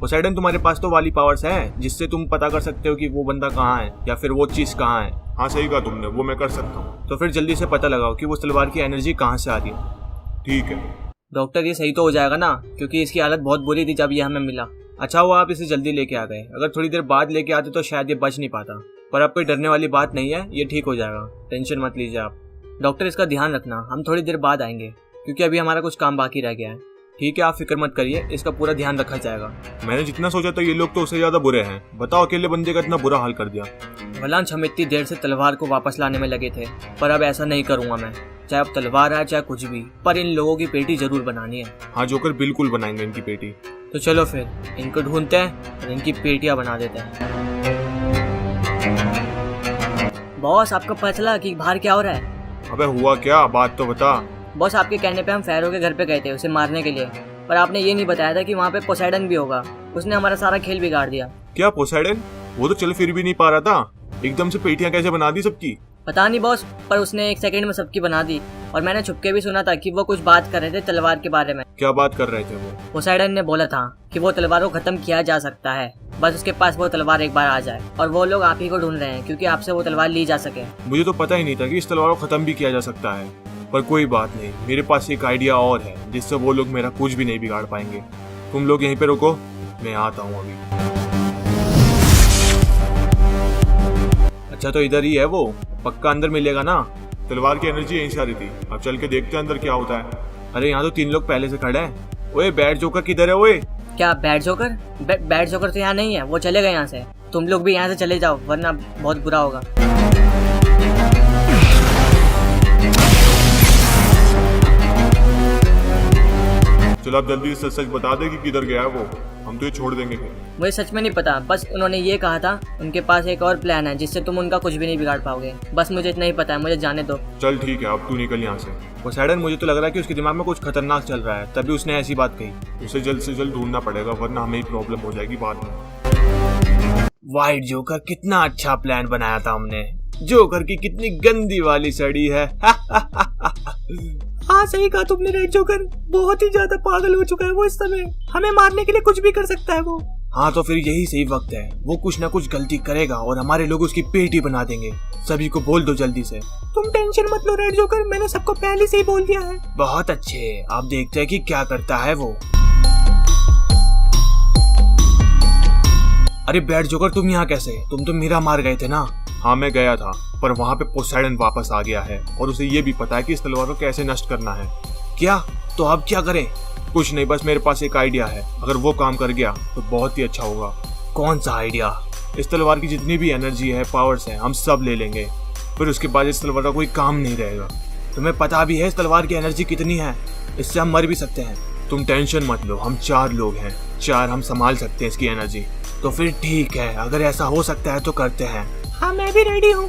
पोसेडन, तुम्हारे पास तो वाली पावर्स हैं जिससे तुम पता कर सकते हो कि वो बंदा कहाँ है या फिर वो चीज कहाँ है। हाँ सही कहा तुमने, वो मैं कर सकता हूँ। तो फिर जल्दी से पता लगाओ कि वो तलवार की एनर्जी कहाँ से आ रही है। ठीक है डॉक्टर, ये सही तो हो जाएगा ना? क्योंकि इसकी हालत बहुत बुरी थी जब ये हमें मिला। अच्छा हुआ आप इसे जल्दी लेके आ गए, अगर थोड़ी देर बाद लेके आते तो शायद ये बच नहीं पाता। पर अब कोई डरने वाली बात नहीं है, ये ठीक हो जाएगा, टेंशन मत लीजिए आप। डॉक्टर, इसका ध्यान रखना, हम थोड़ी देर बाद आएंगे क्योंकि अभी हमारा कुछ काम बाकी रह गया है। ठीक है, आप फिक्र मत करिए, इसका पूरा ध्यान रखा जाएगा। मैंने जितना सोचा था ये लोग तो उससे ज्यादा बुरे हैं। बताओ, अकेले बंदे का इतना बुरा हाल कर दिया। एवलांच, हम इतनी देर से तलवार को वापस लाने में लगे थे, पर अब ऐसा नहीं करूंगा मैं। चाहे अब तलवार है चाहे कुछ भी, पर इन लोगों की पेटी जरूर बनानी है। हाँ जोकर, बिल्कुल बनाएंगे इनकी पेटी। तो चलो फिर इनको ढूंढते हैं और इनकी पेटियां बना देते हैं। बॉस, आपको पता चला कि बाहर क्या हो रहा है? अबे हुआ क्या? बात तो बता। बॉस, आपके कहने पे हम फेरो के घर पे गए थे उसे मारने के लिए, पर आपने ये नहीं बताया था कि वहाँ पे पोसेडन भी होगा। उसने हमारा सारा खेल बिगाड़ दिया। क्या पोसेडन? वो तो चल फिर भी नहीं पा रहा था, एकदम से पेटियां कैसे बना दी सबकी? पता नहीं बॉस, पर उसने 1 सेकंड में सबकी बना दी। और मैंने छुपके भी सुना था कि वो कुछ बात कर रहे थे तलवार के बारे में। क्या बात कर रहे थे वो? पोसेडन ने बोला था कि वो तलवार को खत्म किया जा सकता है, बस उसके पास वो तलवार एक बार आ जाए। और वो लोग आप ही को ढूंढ रहे हैं क्योंकि आपसे वो तलवार ली जा सके। मुझे तो पता ही नहीं था कि इस तलवार को खत्म भी किया जा सकता है, पर कोई बात नहीं, मेरे पास एक आइडिया और है जिससे वो लोग मेरा कुछ भी नहीं बिगाड़ पाएंगे। तुम लोग यहीं पे रुको, मैं आता हूँ अभी। अच्छा तो इधर ही है वो, पक्का अंदर मिलेगा ना? तलवार की एनर्जी यहीं से आ रही थी, अब चल के देखते हैं अंदर क्या होता है। अरे यहाँ तो 3 लोग पहले से खड़े हैं। ओए बैड जोकर किधर है? ओए क्या बैड जोकर? बैड जोकर तो यहाँ नहीं है, वो चले गए यहाँ से। तुम लोग भी यहाँ से चले जाओ वरना बहुत बुरा होगा। चलो आप जल्दी से सच बता दे कि किधर गया है वो, हम तो ये छोड़ देंगे फिर। मुझे सच में नहीं पता, बस उन्होंने ये कहा था उनके पास एक और प्लान है जिससे तुम उनका कुछ भी नहीं बिगाड़ पाओगे। बस मुझे इतना ही पता है, मुझे जाने दो। चल ठीक है, अब तू निकल यहाँ से। पोसेडन, मुझे तो लग रहा है कि उसके दिमाग में कुछ खतरनाक चल रहा है, तभी उसने ऐसी बात कही। उसे जल्द से जल्द ढूंढना पड़ेगा, वरना हमें ही प्रॉब्लम हो जाएगी बाद में। वाइट जोकर, कितना अच्छा प्लान बनाया था हमने। जोकर की कितनी गंदी वाली सड़ी है। हाँ सही कहा तुमने रेड जोकर, बहुत ही ज्यादा पागल हो चुका है वो इस समय, हमें मारने के लिए कुछ भी कर सकता है वो। हाँ तो फिर यही सही वक्त है, वो कुछ ना कुछ गलती करेगा और हमारे लोग उसकी पेटी बना देंगे। सभी को बोल दो जल्दी से। तुम टेंशन मत लो रेड जोकर, मैंने सबको पहले से ही बोल दिया है। बहुत अच्छे, आप देखते हैं कि क्या करता है वो। अरे बैड जोकर, तुम यहाँ कैसे? तुम तो मीरा मार गए थे ना? हाँ मैं गया था, पर वहाँ पे पोसाइडन वापस आ गया है और उसे ये भी पता है कि इस तलवार को कैसे नष्ट करना है। क्या? तो अब क्या करें? कुछ नहीं, बस मेरे पास एक आइडिया है, अगर वो काम कर गया तो बहुत ही अच्छा होगा। कौन सा आइडिया? इस तलवार की जितनी भी एनर्जी है, पावर्स है, हम सब ले लेंगे, फिर उसके बाद इस तलवार का कोई काम नहीं रहेगा। तुम्हें पता भी है इस तलवार की एनर्जी कितनी है? इससे हम मर भी सकते हैं। तुम टेंशन मत लो, हम 4 लोग हैं, 4 हम संभाल सकते हैं इसकी एनर्जी। तो फिर ठीक है, अगर ऐसा हो सकता है तो करते हैं। हाँ मैं भी रेडी हूँ।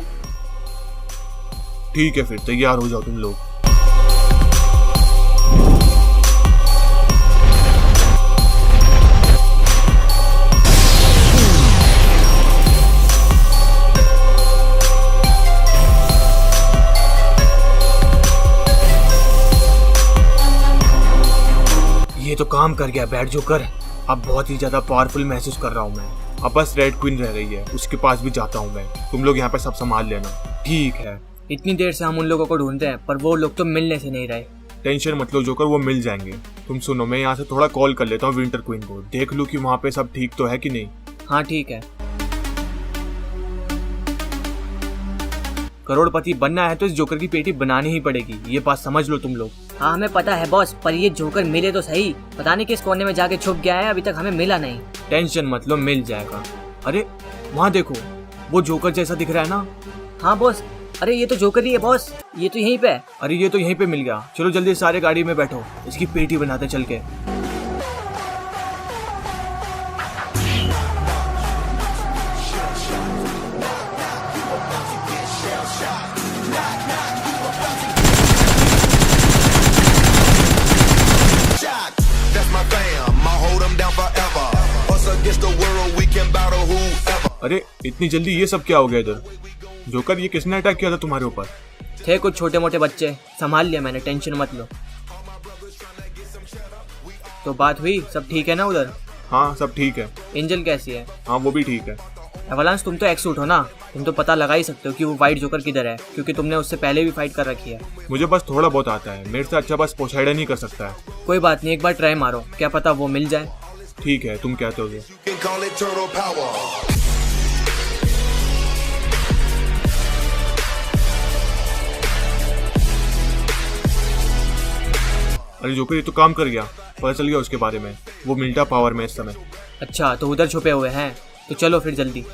ठीक है फिर तैयार हो जाओ तुम लोग। ये तो काम कर गया बैड जोकर, अब बहुत ही ज्यादा पावरफुल महसूस कर रहा हूँ मैं। अब बस रेड क्वीन रह गई है, उसके पास भी जाता हूँ मैं, तुम लोग यहाँ पे सब संभाल लेना। ठीक है। इतनी देर से हम उन लोगों को ढूंढते हैं पर वो लोग तो मिलने से नहीं रहे। टेंशन मत लो जोकर, वो मिल जाएंगे। तुम सुनो, मैं यहाँ से थोड़ा कॉल कर लेता हूँ विंटर क्वीन को, देख लूँ कि वहाँ पे सब ठीक तो है कि नहीं। हाँ ठीक है। करोड़पति बनना है तो इस जोकर की पेटी बनानी ही पड़ेगी, ये बात समझ लो तुम लोग। हाँ हमें पता है बॉस, पर ये जोकर मिले तो सही, पता नहीं किस कोने में जाके छुप गया है, अभी तक हमें मिला नहीं। टेंशन मत लो, मिल जाएगा। अरे वहाँ देखो, वो जोकर जैसा दिख रहा है ना? हाँ बॉस, अरे ये तो जोकर ही है बॉस, ये तो यहीं पे है। अरे ये तो यहीं पे मिल गया, चलो जल्दी सारे गाड़ी में बैठो, इसकी पेटी बनाते चल के। अरे इतनी जल्दी ये सब क्या हो गया इधर? जोकर, ये किसने अटैक किया था तुम्हारे ऊपर? थे कुछ छोटे मोटे बच्चे, संभाल लिया मैंने, टेंशन मत लो। तो बात हुई, सब ठीक है ना उधर? हाँ सब ठीक है। एंजल कैसी है? हाँ वो भी ठीक है। एवलांस तुम तो एक्सूट हो ना, तुम तो पता लगा ही सकते हो कि वो वाइट जोकर किधर है, क्योंकि तुमने उससे पहले भी फाइट कर रखी है। मुझे बस थोड़ा बहुत आता है, मेरे से अच्छा बस पोसाइडन ही कर सकता है। कोई बात नहीं, एक बार ट्राई मारो, क्या पता वो मिल जाए। ठीक है, तुम कहते हो। अरे जोकर, ये तो काम कर गया, पता चल गया उसके बारे में, वो मिल्टा पावर में इस समय। अच्छा तो उधर छुपे हुए हैं, तो चलो फिर जल्दी।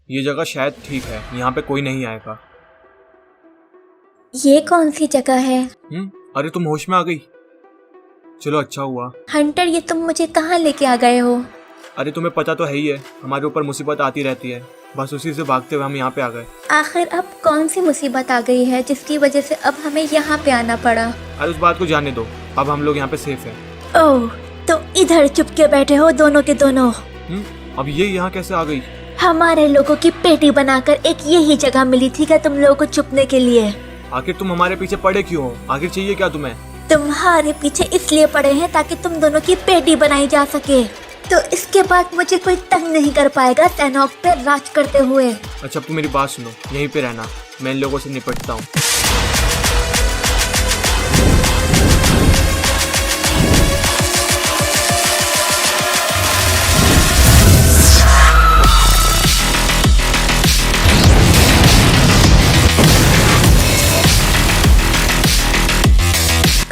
ये जगह शायद ठीक है, यहाँ पे कोई नहीं आएगा। ये कौन सी जगह है? अरे तुम होश में आ गई, चलो अच्छा हुआ। हंटर, ये तुम मुझे कहाँ लेके आ गए हो? अरे तुम्हें पता तो है ही है, हमारे ऊपर मुसीबत आती रहती है, बस उसी से भागते हुए हम यहाँ पे आ गए। आखिर अब कौन सी मुसीबत आ गई है जिसकी वजह से अब हमें यहाँ पे आना पड़ा? अरे उस बात को जाने दो, अब हम लोग यहाँ पे सेफ हैं। ओह, तो इधर चुपके बैठे हो दोनों के दोनों। अब ये यहाँ कैसे आ गई? हमारे लोगों की पेटी बनाकर एक यही जगह मिली थी क्या तुम लोगों को छुपने के लिए? आखिर तुम हमारे पीछे पड़े क्यों हो? आखिर चाहिए क्या तुम्हें? तुम्हारे पीछे इसलिए पड़े हैं ताकि तुम दोनों की पेटी बनाई जा सके, तो इसके बाद मुझे कोई तंग नहीं कर पाएगा सैनॉक पे राज करते हुए। अच्छा अब तुम मेरी बात सुनो, यहीं पे रहना, मैं इन लोगों से निपटता हूँ।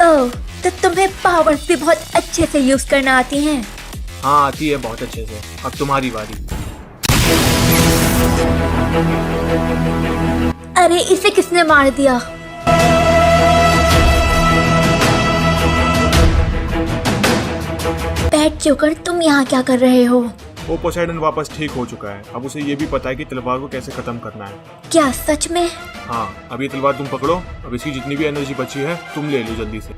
ओह, तो तुम्हें पावर्स भी बहुत अच्छे से यूज करना आती हैं। हाँ आती है बहुत अच्छे से, अब तुम्हारी बारी। अरे इसे किसने मार दिया? बैड जोकर, तुम यहाँ क्या कर रहे हो? वो पोसेडन वापस ठीक हो चुका है। अब उसे ये भी पता है कि तलवार को कैसे खत्म करना है। क्या सच में? हाँ, अब ये तलवार तुम पकड़ो। अब इसकी जितनी भी एनर्जी बची है तुम ले लो जल्दी से।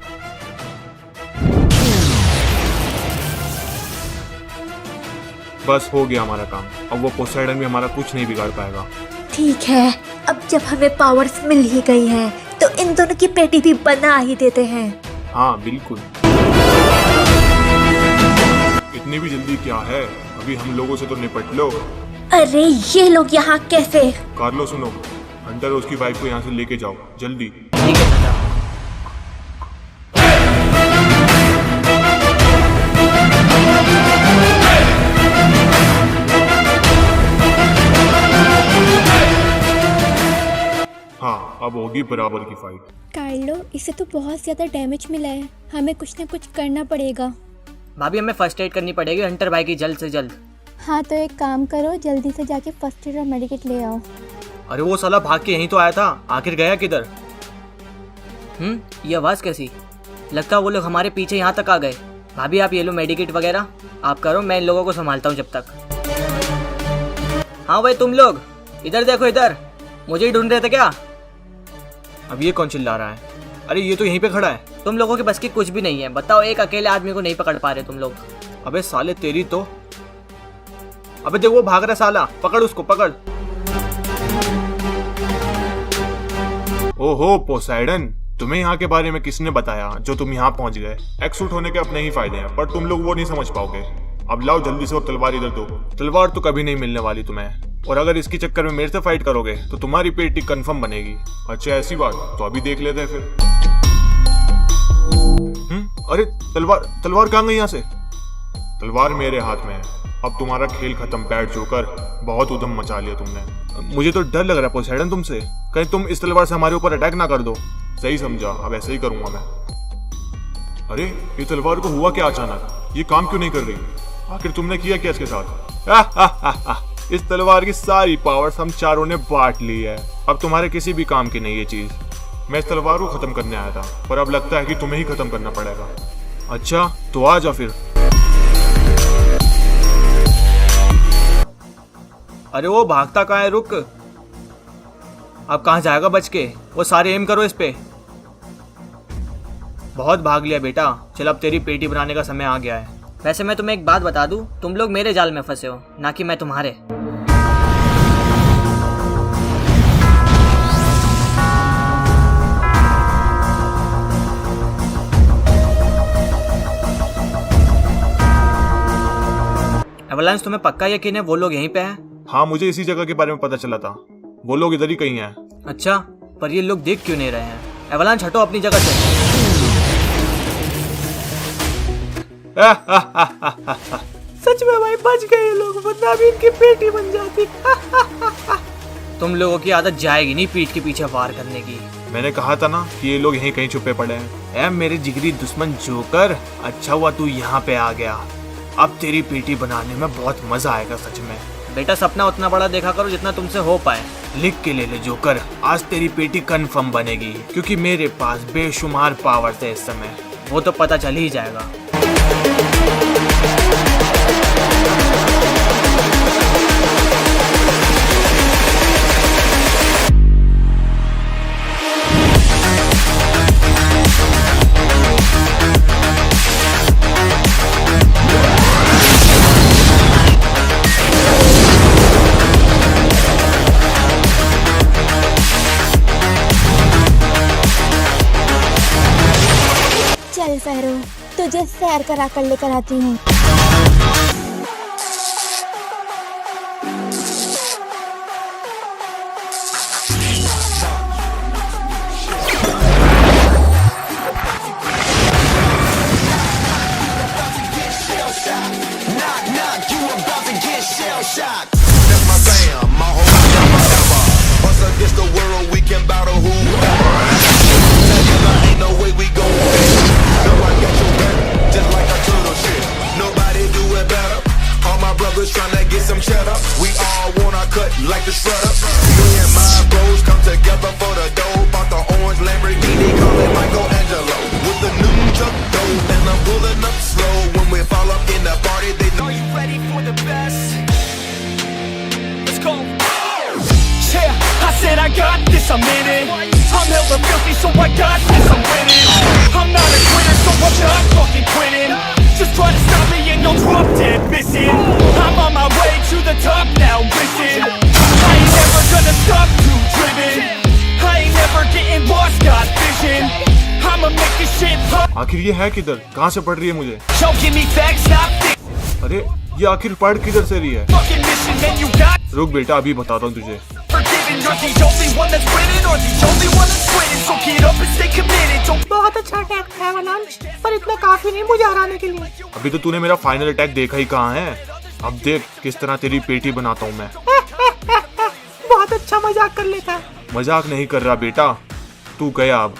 बस हो गया हमारा काम। अब वो पोसेडन भी हमारा कुछ नहीं बिगाड़ पाएगा। ठीक है, अब जब हमें पावर्स मिल ही गई हैं, तो इन दोनों की पेटी भी बना ही देते हैं। हाँ बिल्कुल। इतनी भी जल्दी क्या है, अभी हम लोगों से तो निपट लो। अरे ये लोग यहाँ कैसे? कार्लो सुनो, हंटर और उसकी वाइफ को यहाँ से लेके जाओ जल्दी। ठीक है चाचा। हाँ, अब होगी बराबर की फाइट। कार्लो, इसे तो बहुत ज्यादा डैमेज मिला है, हमें कुछ ना कुछ करना पड़ेगा। भाभी हमें फर्स्ट एड करनी पड़ेगी हंटर भाई की जल्द से जल्द। हाँ तो एक काम करो, जल्दी से जाके फर्स्ट एड और मेडिकेट ले आओ। अरे वो साला भाग के यहीं तो आया था, आखिर गया किधर? ये आवाज़ कैसी? लगता है वो लोग हमारे पीछे यहाँ तक आ गए। भाभी आप ये लो मेडिकेट वगैरह आप करो, मैं इन लोगों को संभालता हूँ जब तक। हाँ भाई तुम लोग इधर देखो, इधर मुझे ही ढूंढ रहे थे क्या? अब ये कौन चिल्ला रहा है? अरे ये तो यहीं पे खड़ा है। तुम लोगों के बस की कुछ भी नहीं है। बताओ, एक अकेले आदमी को नहीं पकड़ पा रहे तुम लोग। अबे साले तेरी तो। अबे देख वो भाग रहा साला, पकड़ उसको पकड़। ओहो पोसेडन, तुम्हें यहाँ के बारे में किसने बताया जो तुम यहाँ पहुँच गए? एक्सूट होने के अपने ही फायदे हैं, पर तुम लोग वो नहीं समझ पाओगे। अब लाओ जल्दी से वो तलवार इधर दो। तलवार तो कभी नहीं मिलने वाली तुम्हें, और अगर इसकी चक्कर में मेरे से फाइट करोगे तो तुम्हारी पेटी कंफर्म बनेगी। अच्छा ऐसी बात, तो अभी देख लेते हैं फिर। अरे तलवार कहाँ गई यहाँ से? तलवार मेरे हाथ में है। अब तुम्हारा खेल खत्म बैठ जोकर, बहुत उधम मचा लिया तुमने। मुझे तो डर लग रहा है पोसेडन तुमसे, कहीं तुम इस तलवार से हमारे ऊपर अटैक ना कर दो। सही समझा, अब ऐसे ही करूंगा मैं। अरे ये तलवार को हुआ क्या अचानक? ये काम क्यों नहीं कर रही? आखिर तुमने किया क्या इसके साथ? इस तलवार की सारी पावर्स हम चारों ने बांट ली है। अब तुम्हारे किसी भी काम की नहीं ये चीज। मैं इस तलवार को खत्म करने आया था, पर अब लगता है कि तुम्हें ही खत्म करना पड़ेगा। अच्छा तो आ जा फिर। अरे वो भागता कहाँ है? रुक, अब कहाँ जाएगा बच के? वो सारे एम करो इस पे। बहुत भाग लिया बेटा, चल अब तेरी पेटी बनाने का समय आ गया है। वैसे मैं तुम्हें एक बात बता दूं, तुम लोग मेरे जाल में फंसे हो, ना कि मैं तुम्हारे। एवलांस, तुम्हें पक्का यकीन है वो लोग यहीं पे हैं? हाँ मुझे इसी जगह के बारे में पता चला था, वो लोग इधर ही कहीं हैं। अच्छा, पर ये लोग देख क्यों नहीं रहे हैं? एवलांस हटो अपनी जगह से। सच में भाई बच गए ये लोग, वरना अभी इनकी पेटी बन जाती। तुम लोगों की आदत जाएगी नहीं पीठ के पीछे वार करने की। मैंने कहा था ना कि ये लोग यहीं कहीं छुपे पड़े हैं। ऐ मेरे जिगरी दुश्मन जोकर, अच्छा हुआ तू यहाँ पे आ गया। अब तेरी पेटी बनाने में बहुत मजा आएगा सच में। बेटा सपना उतना बड़ा देखा करो जितना तुमसे हो पाए। लिख के ले जोकर, आज तेरी पेटी कंफर्म बनेगी, क्योंकि मेरे पास बेशुमार पावर्स है इस समय। वो तो पता चल ही जाएगा। चल फेरो, तुझे सैर करा कर लेकर आती हूँ। That's my fam, my whole forever. Us against the world, we can battle whoever. Together, ain't no way we gon' win. No, I got your back, just like a turtle shit. Nobody do it better. All my brothers tryna get some cheddar. We all wanna cut like the shredder. Me and my bros come together for the dough. Bought the orange Lamborghini, call it Michelangelo. With the new up though, and I'm pulling up slow. When we fall up in the party, they know. Are you ready for the best? Let's go. Yeah, I said I got this, I'm in it. I'm hella filthy, so I got this, I'm winning. I'm not a quitter, so I'm not fucking quitting. Just try to stop me and you'll drop dead missing. I'm on my way to the top now, listen. I ain't never gonna stop, too driven. I ain't never getting lost, got vision. I'ma make this shit hot. आखिर ये है किधर? कहाँ से पढ़ रही है मुझे? Don't give me facts, not this अरे ये आखिर पढ़ किधर से रही है? fucking mission, man, you got रुक बेटा, अभी बताता हूँ तुझे। forgiven. You're the only one that's winning or the only one that's quitting. So get up and stay committed. Don't बहुत अच्छा अटैक है वनान, पर इतना काफी नहीं मुझे हराने के लिए। अभी तो तूने मेरा फाइनल अटैक देखा ही कहाँ है। अब देख किस तरह तेरी पेटी बनाता हूँ मैं। बहुत अच्छा मजाक कर लेता है। मजाक नहीं कर रहा बेटा, तू गया अब।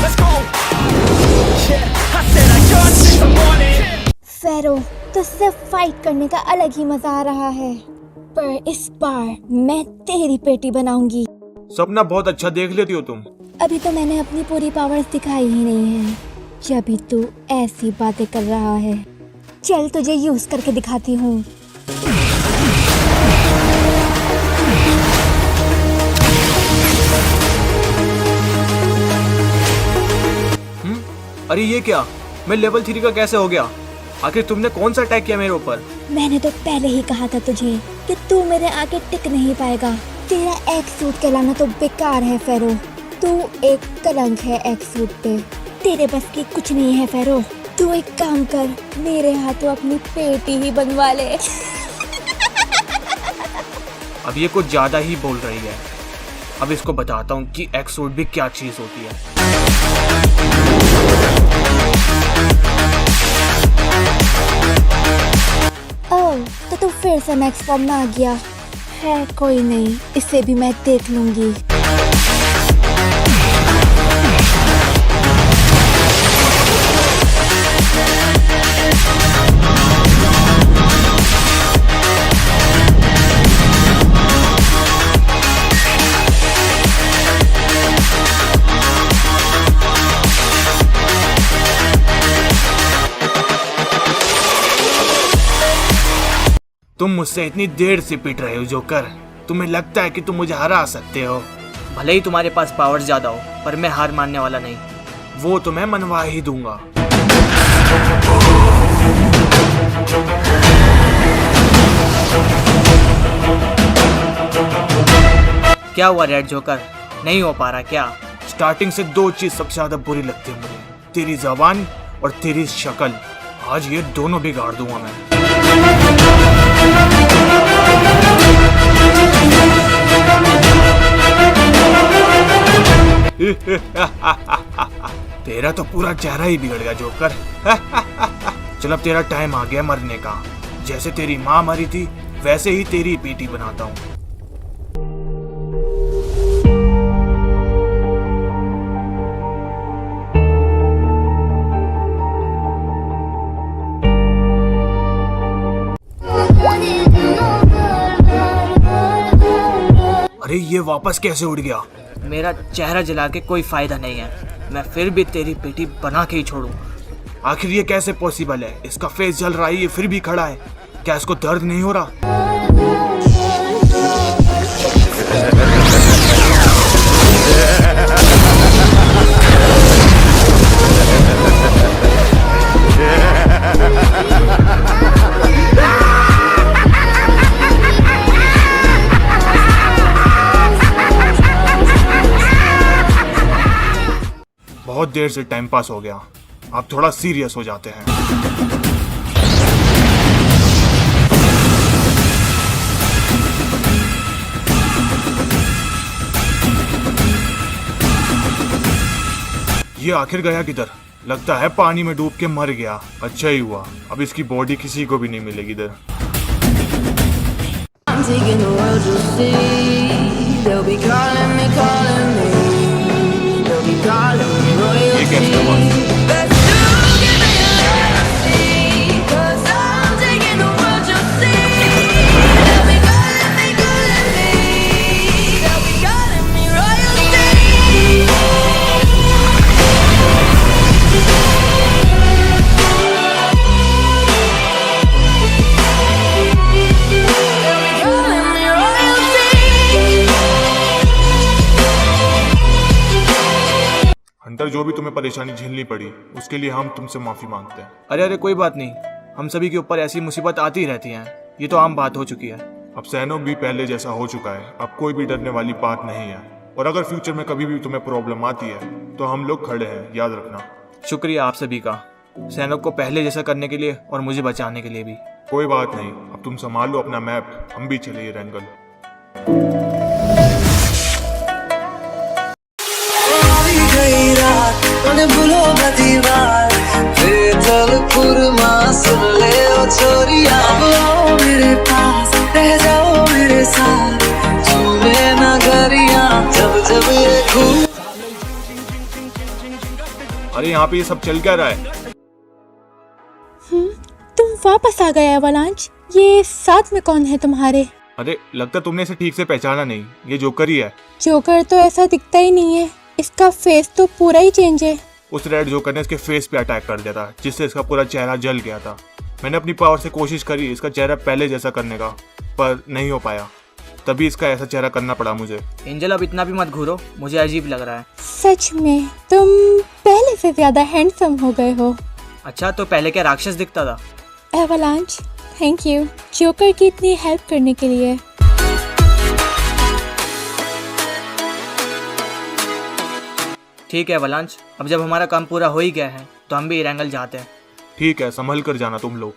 let's go. Yeah, I said I got this, I'm on it. फेरो, तो सिर्फ फाइट करने का अलग ही मजा आ रहा है, पर इस बार मैं तेरी पेटी बनाऊंगी। सपना बहुत अच्छा देख लेती हो तुम। अभी तो मैंने अपनी पूरी पावर्स दिखाई ही नहीं है, जब भी तू ऐसी बातें कर रहा है। चल तुझे यूज करके दिखाती हूँ। अरे ये क्या? मैं लेवल 3 का कैसे हो गया? आखिर तुमने कौन सा अटैक किया मेरे ऊपर? मैंने तो पहले ही कहा था तुझे कि तू मेरे आगे टिक नहीं पाएगा। तेरा एक सूट कहलाना तो बेकार है फेरो। तू एक कलंक है एक सूट पे। तेरे बस की कुछ नहीं है फेरो। तू एक काम कर, मेरे हाथों अपनी पेटी ही बनवा ले। अब ये कुछ ज्यादा ही बोल रही है। अब इसको बताता हूँ कि एक्सूट भी क्या चीज होती है। ओह, तो तू फिर से मैक्स फॉर्म में आ गया है। कोई नहीं, इसे भी मैं देख लूंगी। तुम मुझसे इतनी देर से पिट रहे हो जोकर। तुम्हें लगता है कि तुम मुझे हरा सकते हो। भले ही तुम्हारे पास पावर ज्यादा हो, पर मैं हार मानने वाला नहीं। वो तो मैं मनवा ही दूंगा। क्या हुआ रेड जोकर? नहीं हो पा रहा क्या? स्टार्टिंग से दो चीज सबसे ज्यादा बुरी लगती है मुझे, तेरी जबान और तेरी शक्ल। आज ये दोनों बिगाड़ दूंगा मैं। तेरा तो पूरा चेहरा ही बिगड़ गया जोकर। चल अब तेरा टाइम आ गया मरने का। जैसे तेरी माँ मरी थी वैसे ही तेरी बेटी बनाता हूँ। अरे ये वापस कैसे उड़ गया? मेरा चेहरा जला के कोई फायदा नहीं है। मैं फिर भी तेरी पेटी बना के ही छोड़ूंगा। आखिर ये कैसे पॉसिबल है? इसका फेस जल रहा है, ये फिर भी खड़ा है। क्या इसको दर्द नहीं हो रहा? बहुत देर से टाइम पास हो गया, अब थोड़ा सीरियस हो जाते हैं। ये आखिर गया किधर? लगता है पानी में डूब के मर गया। अच्छा ही हुआ, अब इसकी बॉडी किसी को भी नहीं मिलेगी इधर। I'm taking the world to see. They'll be calling me, calling me. They'll be calling me ये कैसे royalty. Let's do give me a royalty. 'Cause I'm taking the world to see. They'll be calling me, calling me. They'll be calling me royalty. They'll be calling me royalty. Hunter, जो भी तुम्हें परेशानी झेलनी पड़ी उसके लिए हम तुमसे माफी मांगते हैं। अरे अरे कोई बात नहीं, हम सभी के ऊपर ऐसी मुसीबत आती ही रहती हैं, ये तो आम बात हो चुकी है। अब सैनो भी पहले जैसा हो चुका है, अब कोई भी डरने वाली बात नहीं है। और अगर फ्यूचर में कभी भी तुम्हें प्रॉब्लम आती है तो हम लोग खड़े हैं, याद रखना। शुक्रिया आप सभी का, सैनिक को पहले जैसा करने के लिए और मुझे बचाने के लिए भी। कोई बात नहीं, अब तुम संभाल लो अपना मैप, हम भी चले रेंगल। गई रात भूलो दीवार, सुन ले ओ छोरिया, आओ मेरे पास रह जाओ मेरे साथ, झूले ना गरिया जब जब ये घूम। अरे यहाँ पे ये सब चल क्या रहा है? तुम वापस आ गए एवलांच। ये साथ में कौन है तुम्हारे? अरे लगता तुमने इसे ठीक से पहचाना नहीं, ये जोकर ही है। जोकर तो ऐसा दिखता ही नहीं है, इसका फेस तो पूरा ही चेंज है। उस रेड जोकर ने इसके फेस पे अटैक कर दिया था, जिससे इसका पूरा चेहरा जल गया था। मैंने अपनी पावर से कोशिश करी इसका चेहरा पहले जैसा करने का, पर नहीं हो पाया, तभी इसका ऐसा चेहरा करना पड़ा मुझे। एंजल अब इतना भी मत घूरो, मुझे अजीब लग रहा है। सच में तुम पहले से ज्यादा हैंडसम हो गए हो। अच्छा तो पहले क्या राक्षस दिखता था? एवलांच, थैंक यू जोकर की इतनी हेल्प करने के लिए। ठीक है एवलांच, अब जब हमारा काम पूरा हो ही गया है तो हम भी रेंगल जाते हैं। ठीक है, संभल कर जाना तुम लोग।